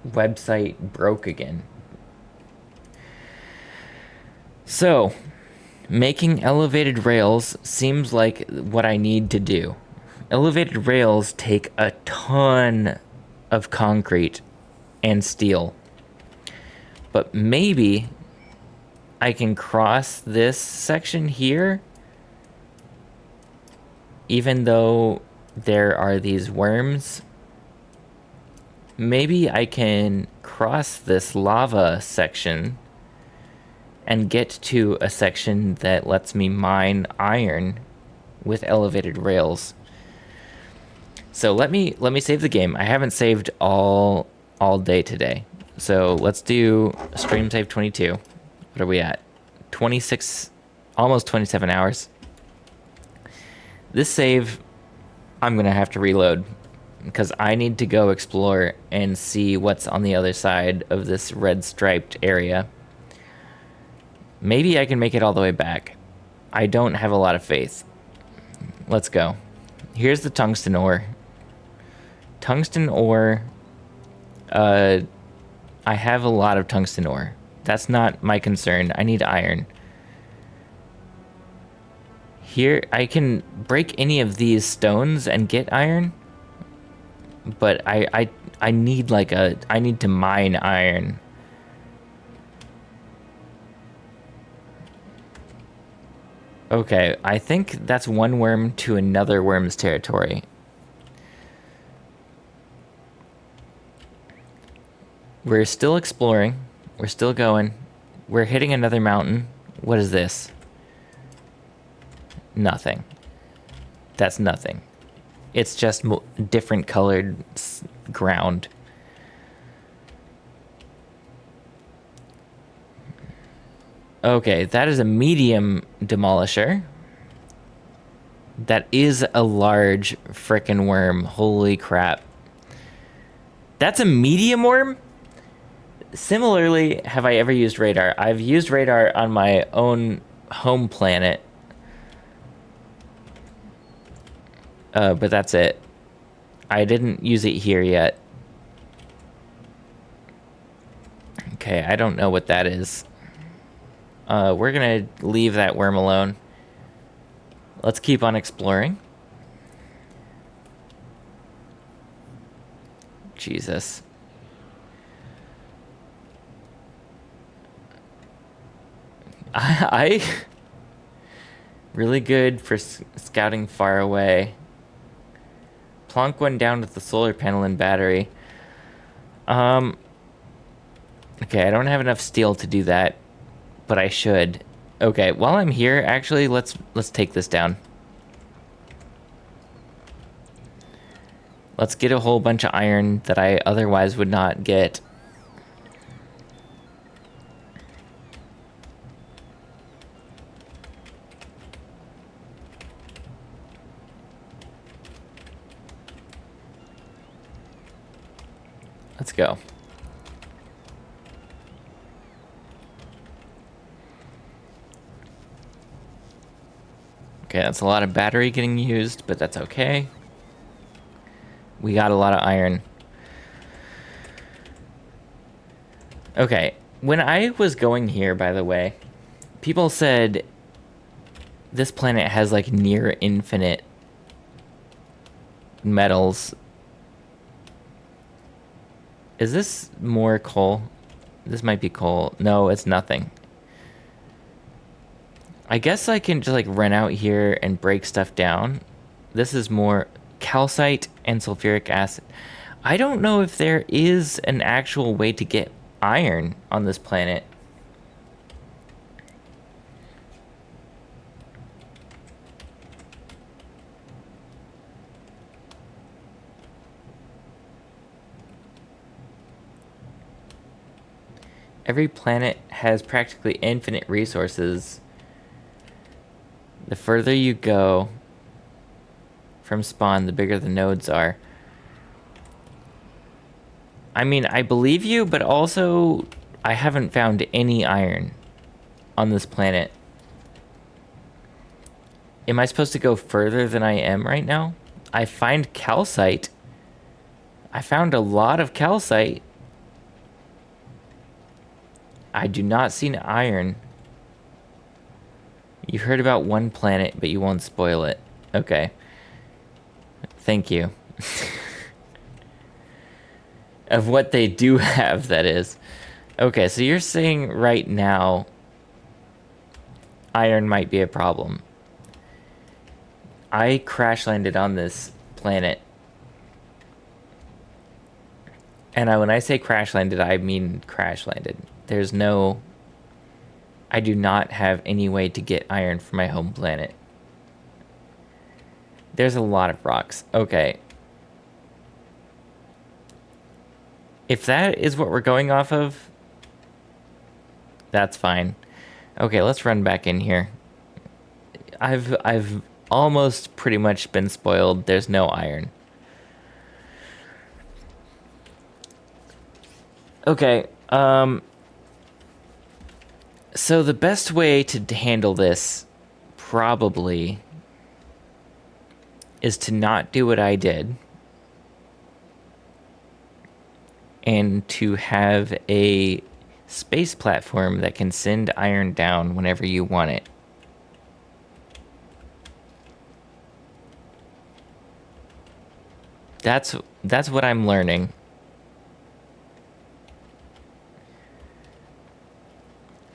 A: website broke again. So, making elevated rails seems like what I need to do. Elevated rails take a ton of concrete and steel. But maybe I can cross this section here, even though there are these worms. Maybe I can cross this lava section and get to a section that lets me mine iron with elevated rails. So let me save the game. I haven't saved all day today. So let's do stream save 22. What are we at? 26, almost 27 hours. This save, I'm gonna have to reload because I need to go explore and see what's on the other side of this red striped area. Maybe I can make it all the way back. I don't have a lot of faith. Let's go. Here's the tungsten ore. Tungsten ore, I have a lot of tungsten ore. That's not my concern. I need iron. Here, I can break any of these stones and get iron, but I need I need to mine iron. Okay, I think that's one worm to another worm's territory. We're still exploring. We're still going. We're hitting another mountain. What is this? Nothing. That's nothing. It's just different colored ground. Okay, that is a medium demolisher. That is a large frickin' worm. Holy crap. That's a medium worm? Similarly, have I ever used radar? I've used radar on my own home planet. But that's it. I didn't use it here yet. Okay, I don't know what that is. We're gonna leave that worm alone. Let's keep on exploring. Jesus. I really good for scouting far away. Plonk one down with the solar panel and battery. Um, okay, I don't have enough steel to do that, but I should. Okay, while I'm here, actually, let's take this down. Let's get a whole bunch of iron that I otherwise would not get. Let's go. Okay, that's a lot of battery getting used, but that's okay. We got a lot of iron. Okay, when I was going here, by the way, people said this planet has like near infinite metals. Is this more coal? This might be coal. No, it's nothing. I guess I can just like run out here and break stuff down. This is more calcite and sulfuric acid. I don't know if there is an actual way to get iron on this planet. Every planet has practically infinite resources. The further you go from spawn, the bigger the nodes are. I mean, I believe you, but also I haven't found any iron on this planet. Am I supposed to go further than I am right now? I find calcite. I found a lot of calcite. I do not see an iron. You heard about one planet, but you won't spoil it. Okay. Thank you. Of what they do have, that is. Okay, so you're saying right now iron might be a problem. I crash landed on this planet. And when I say crash landed, I mean crash landed. There's no... I do not have any way to get iron for my home planet. There's a lot of rocks. Okay. If that is what we're going off of, that's fine. Okay, let's run back in here. I've almost pretty much been spoiled. There's no iron. Okay, so the best way to handle this probably is to not do what I did and to have a space platform that can send iron down whenever you want it. That's what I'm learning.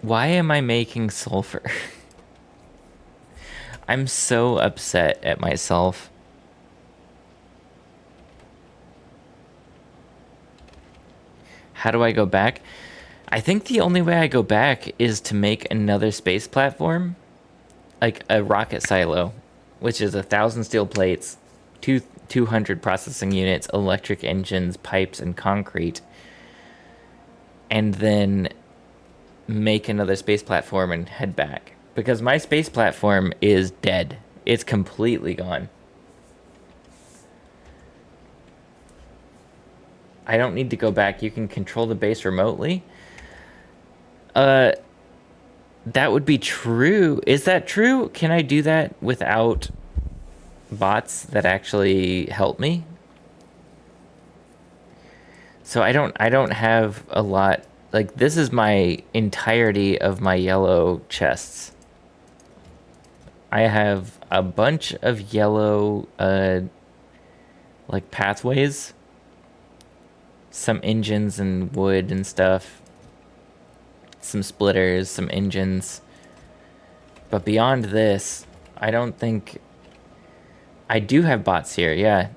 A: Why am I making sulfur? I'm so upset at myself. How do I go back? I think the only way I go back is to make another space platform, like a rocket silo, which is 1,000 steel plates, 200 processing units, electric engines, pipes, and concrete, and then make another space platform and head back. Because my space platform is dead. It's completely gone. I don't need to go back. You can control the base remotely. That would be true. Is that true? Can I do that without bots that actually help me? So I don't have a lot Like, this is my entirety of my yellow chests. I have a bunch of yellow, like, pathways. Some engines and wood and stuff. Some splitters, some engines. But beyond this, I don't think... I do have bots here, yeah.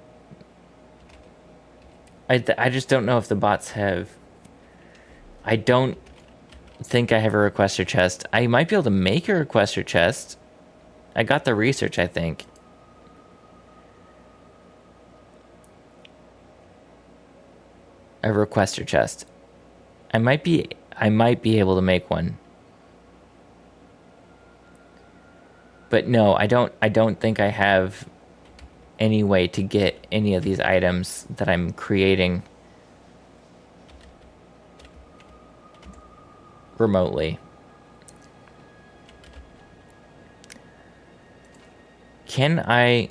A: I just don't know if the bots have... I don't think I have a requester chest. I might be able to make a requester chest. I got the research, I think. A requester chest. I might be able to make one. But no, I don't think I have any way to get any of these items that I'm creating remotely. Can I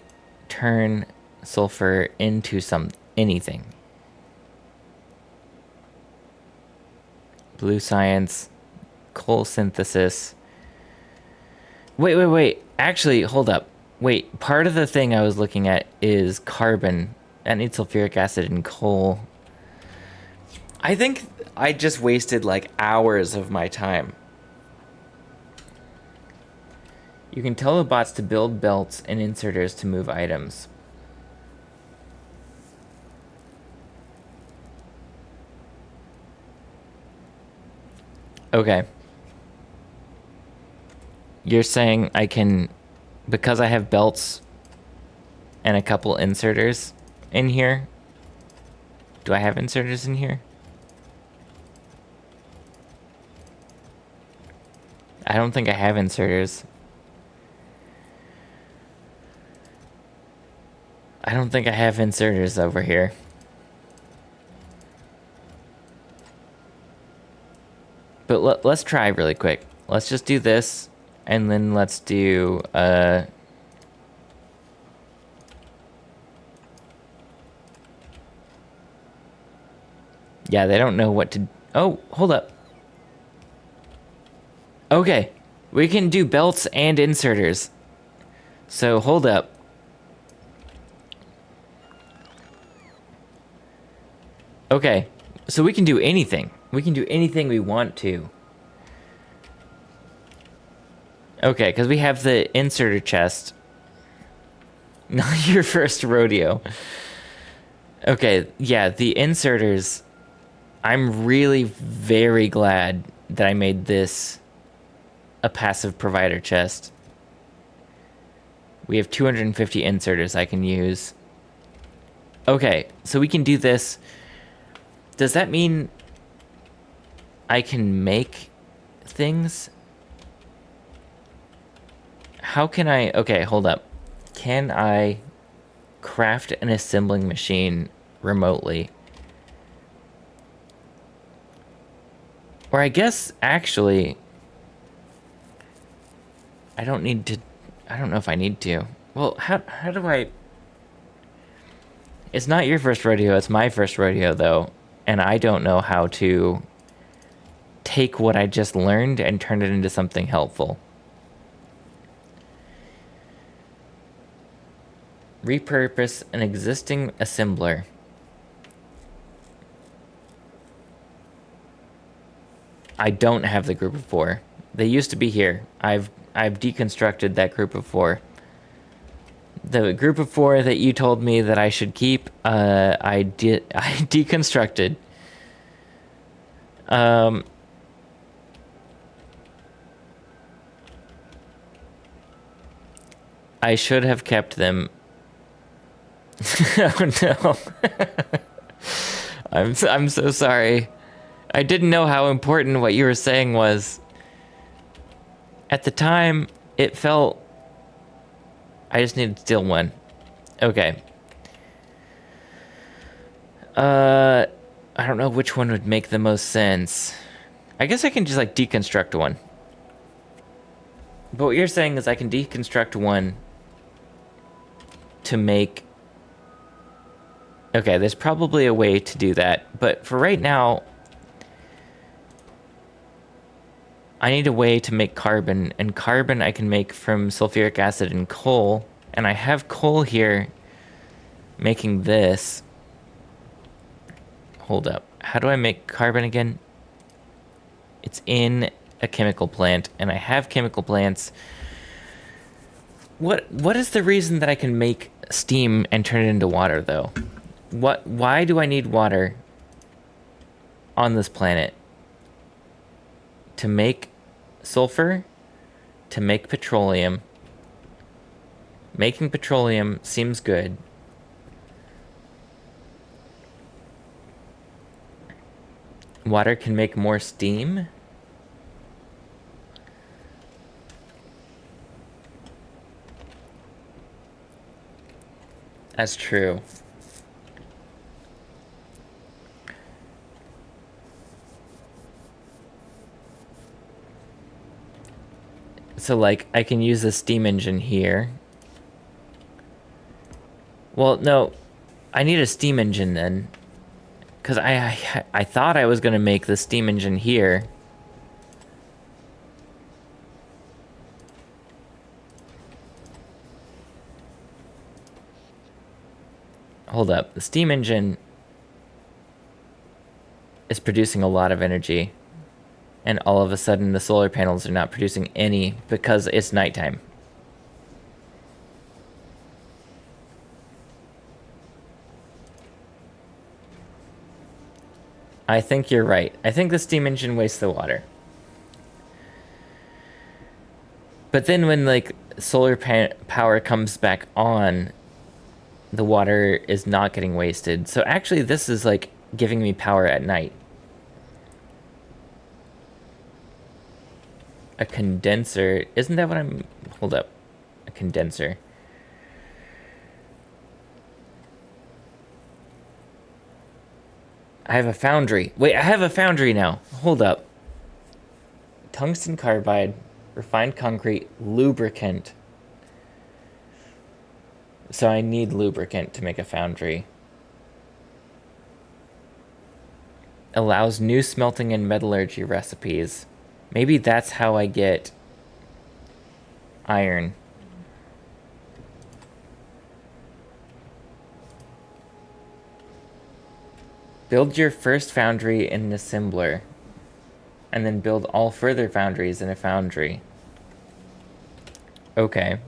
A: turn sulfur into anything? Blue science, coal synthesis. Wait. Actually, hold up. Wait, part of the thing I was looking at is carbon. That needs sulfuric acid and coal. I think I just wasted like hours of my time. You can tell the bots to build belts and inserters to move items. Okay. You're saying I can, because I have belts and a couple inserters in here. Do I have inserters in here? I don't think I have inserters. I don't think I have inserters over here. But let's try really quick. Let's just do this, and then let's do, yeah, they don't know what to... Oh, hold up. Okay, we can do belts and inserters. So, hold up. Okay, so we can do anything. We can do anything we want to. Okay, because we have the inserter chest. Not your first rodeo. Okay, yeah, the inserters. I'm really very glad that I made this a passive provider chest. We have 250 inserters I can use. Okay, so we can do this. Does that mean I can make things? How can I... Okay, hold up. Can I craft an assembling machine remotely? Or I guess, actually... I don't need to... I don't know if I need to. Well, how do I... It's not your first rodeo, it's my first rodeo, though. And I don't know how to take what I just learned and turn it into something helpful. Repurpose an existing assembler. I don't have the group of 4. They used to be here. I've deconstructed that group of 4. The group of 4 that you told me that I should keep, I deconstructed. I should have kept them. Oh no. I'm so sorry. I didn't know how important what you were saying was. At the time, it felt... I just needed to steal one. Okay. I don't know which one would make the most sense. I guess I can just, like, deconstruct one. But what you're saying is I can deconstruct one to make... Okay, there's probably a way to do that. But for right now... I need a way to make carbon, and carbon I can make from sulfuric acid and coal, and I have coal here making this. Hold up. How do I make carbon again? It's in a chemical plant, and I have chemical plants. What is the reason that I can make steam and turn it into water, though? Why do I need water on this planet? To make sulfur, to make petroleum. Making petroleum seems good. Water can make more steam. That's true. So, like, I can use the steam engine here. Well, no. I need a steam engine then. Because I thought I was going to make the steam engine here. Hold up. The steam engine is producing a lot of energy. And all of a sudden the solar panels are not producing any because it's nighttime. I think you're right. I think the steam engine wastes the water. But then when, like, solar power comes back on, the water is not getting wasted. So actually this is, like, giving me power at night. A condenser. Isn't that what I'm... Hold up. A condenser. I have a foundry. Wait, I have a foundry now. Hold up. Tungsten carbide, refined concrete, lubricant. So I need lubricant to make a foundry. Allows new smelting and metallurgy recipes. Maybe that's how I get iron. Build your first foundry in an assembler, and then build all further foundries in a foundry. Okay.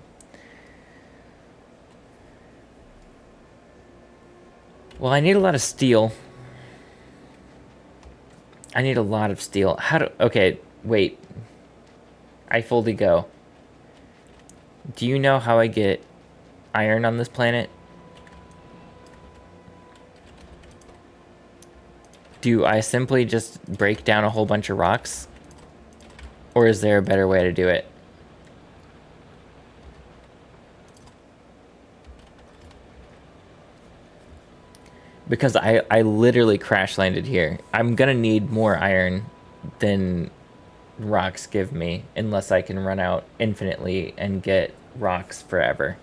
A: Well, I need a lot of steel. I need a lot of steel. Okay, wait. I fully go. Do you know how I get iron on this planet? Do I simply just break down a whole bunch of rocks? Or is there a better way to do it? Because I literally crash landed here. I'm gonna need more iron than rocks give me, unless I can run out infinitely and get rocks forever.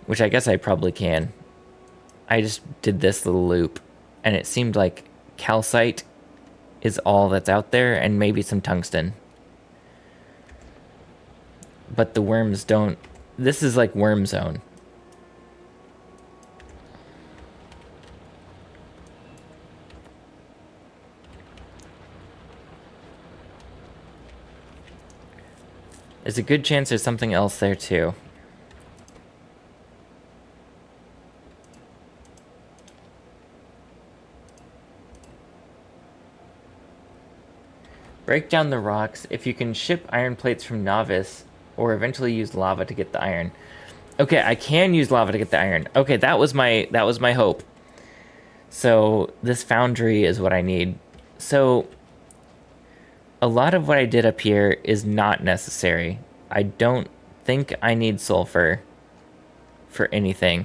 A: Which I guess I probably can. I just did this little loop, and it seemed like calcite is all that's out there, and maybe some tungsten. But the worms don't... This is like worm zone. There's a good chance there's something else there too. Break down the rocks. If you can ship iron plates from Novice, or eventually use lava to get the iron. Okay, I can use lava to get the iron. Okay, that was my hope. So this foundry is what I need. So a lot of what I did up here is not necessary. I don't think I need sulfur for anything.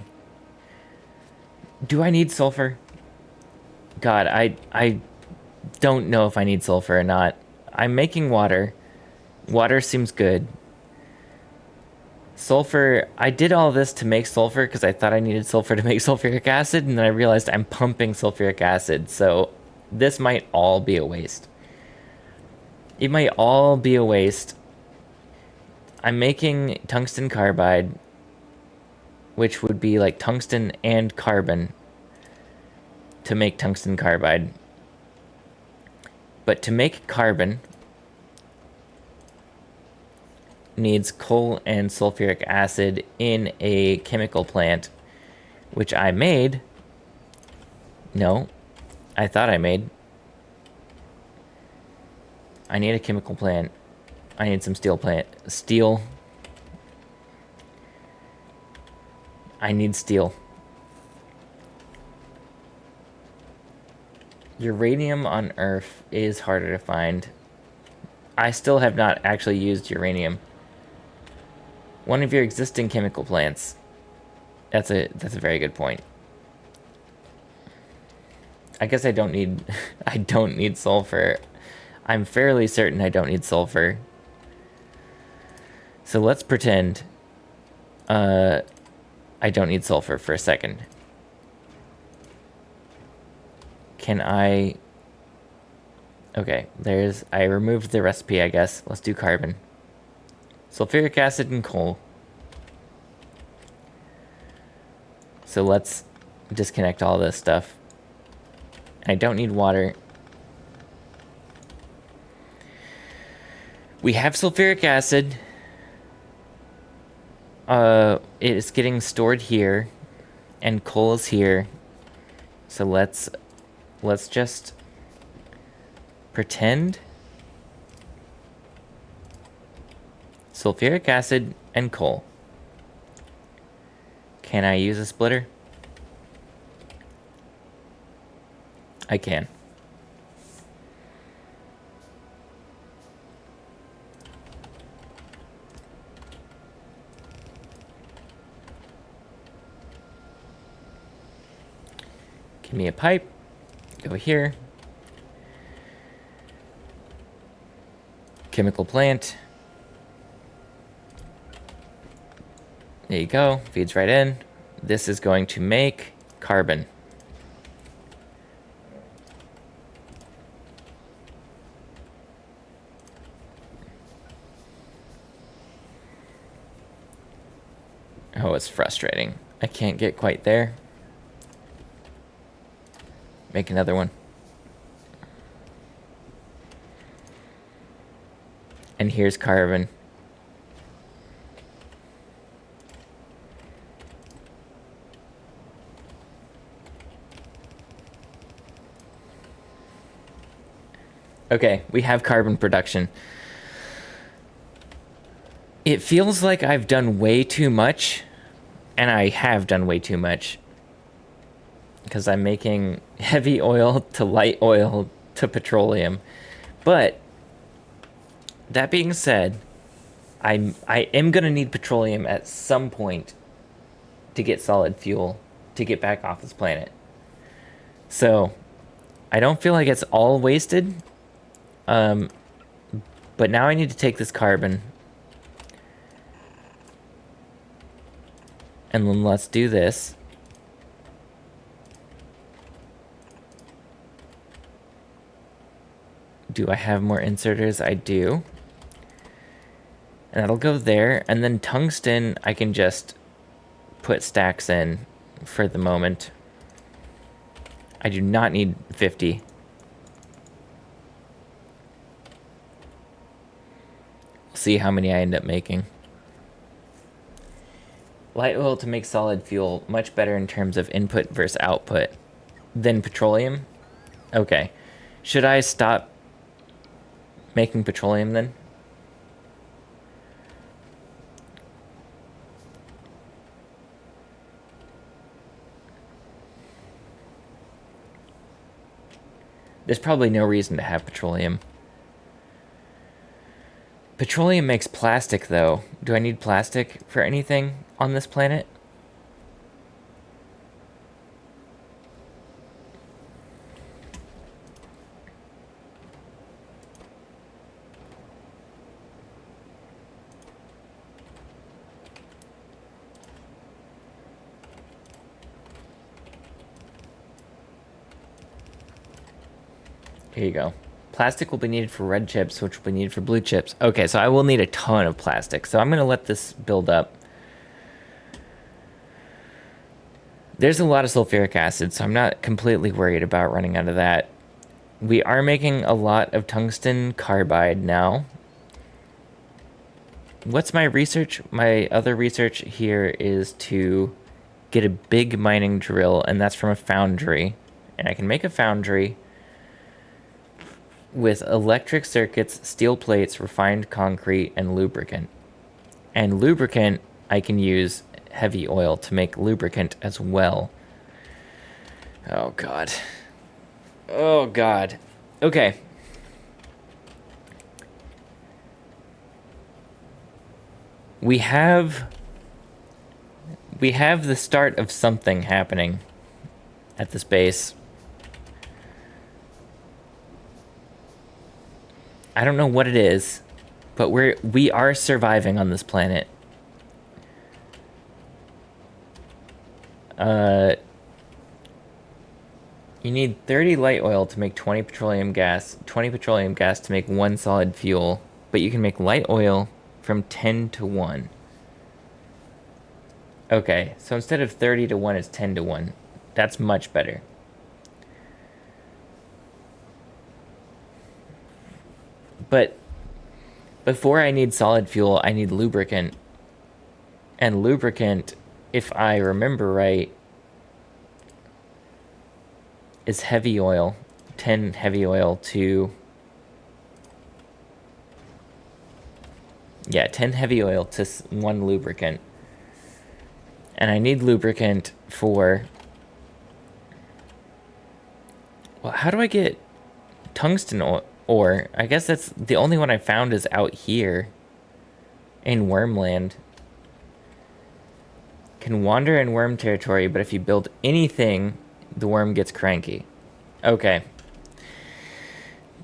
A: Do I need sulfur? God, I don't know if I need sulfur or not. I'm making water. Water seems good. Sulfur, I did all this to make sulfur because I thought I needed sulfur to make sulfuric acid, and then I realized I'm pumping sulfuric acid, so this might all be a waste. It might all be a waste. I'm making tungsten carbide, which would be like tungsten and carbon to make tungsten carbide. But to make carbon needs coal and sulfuric acid in a chemical plant, which I made. No, I thought I made. I need a chemical plant. I need some steel plant. Steel. I need steel. Uranium on Earth is harder to find. I still have not actually used uranium. One of your existing chemical plants. That's a very good point. I guess I don't need I don't need sulfur. I'm fairly certain I don't need sulfur. So let's pretend I don't need sulfur for a second. Can I... Okay, I removed the recipe, I guess. Let's do carbon. Sulfuric acid and coal. So let's disconnect all this stuff. I don't need water. We have sulfuric acid. It is getting stored here, and coal is here. So let's just pretend sulfuric acid and coal. Can I use a splitter? I can. Give me a pipe. Go here. Chemical plant. There you go. Feeds right in. This is going to make carbon. Oh, it's frustrating. I can't get quite there. Make another one. And here's carbon. Okay, we have carbon production. It feels like I've done way too much, and I have done way too much. Because I'm making heavy oil to light oil to petroleum. But that being said, I am going to need petroleum at some point to get solid fuel to get back off this planet. So I don't feel like it's all wasted. But now I need to take this carbon. And then let's do this. Do I have more inserters? I do. And that'll go there. And then tungsten, I can just put stacks in for the moment. I do not need 50. We'll see how many I end up making. Light oil to make solid fuel, much better in terms of input versus output than petroleum. Okay. Should I stop making petroleum then? There's probably no reason to have petroleum. Petroleum makes plastic, though. Do I need plastic for anything on this planet? Here you go. Plastic will be needed for red chips, which will be needed for blue chips. Okay, so I will need a ton of plastic. So I'm going to let this build up. There's a lot of sulfuric acid, so I'm not completely worried about running out of that. We are making a lot of tungsten carbide now. What's my research? My other research here is to get a big mining drill, and that's from a foundry. And I can make a foundry with electric circuits, steel plates, refined concrete, and lubricant. And lubricant, I can use heavy oil to make lubricant as well. Oh, God. Oh, God. Okay. We have the start of something happening at this base. I don't know what it is, but we are surviving on this planet. You need 30 light oil to make 20 petroleum gas to make 1 solid fuel, but you can make light oil from 10 to 1. Okay, so instead of 30 to 1, it's 10 to 1. That's much better. But before I need solid fuel, I need lubricant. And lubricant, if I remember right, is heavy oil. 10 heavy oil to... Yeah, 10 heavy oil to 1 lubricant. And I need lubricant for... Well, how do I get tungsten ore? I guess that's the only one I found is out here in Wormland. Can wander in worm territory, but if you build anything, the worm gets cranky. Okay.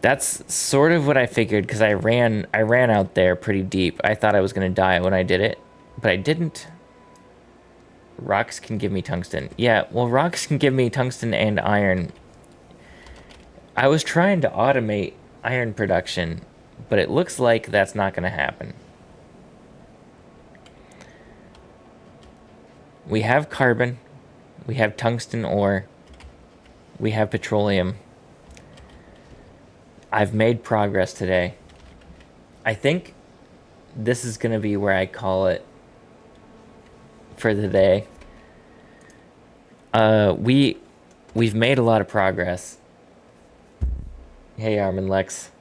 A: That's sort of what I figured, because I ran out there pretty deep. I thought I was going to die when I did it, but I didn't. Rocks can give me tungsten. Yeah, well, rocks can give me tungsten and iron. I was trying to automate iron production, but it looks like that's not going to happen. We have carbon. We have tungsten ore. We have petroleum. I've made progress today. I think this is going to be where I call it for the day. We've made a lot of progress. Hey, Armin Lex.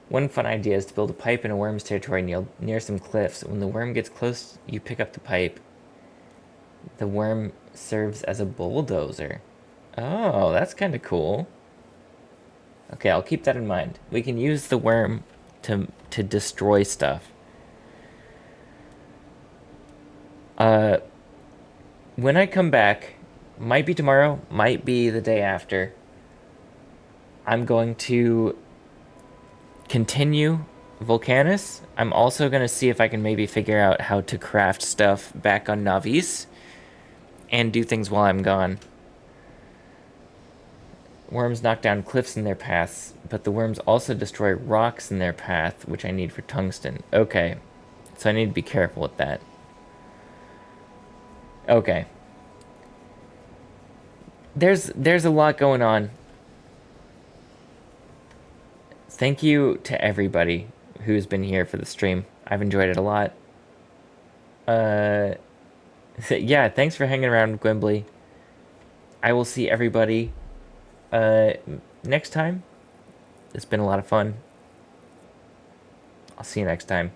A: One fun idea is to build a pipe in a worm's territory near some cliffs. When the worm gets close, you pick up the pipe. The worm serves as a bulldozer. Oh, that's kind of cool. Okay, I'll keep that in mind. We can use the worm to destroy stuff. When I come back, might be tomorrow, might be the day after, I'm going to continue Volcanus. I'm also going to see if I can maybe figure out how to craft stuff back on Navis and do things while I'm gone. Worms knock down cliffs in their paths, but the worms also destroy rocks in their path, which I need for tungsten. Okay, so I need to be careful with that. Okay. There's a lot going on. Thank you to everybody who's been here for the stream. I've enjoyed it a lot. Yeah, thanks for hanging around, Gwimbly. I will see everybody next time. It's been a lot of fun. I'll see you next time.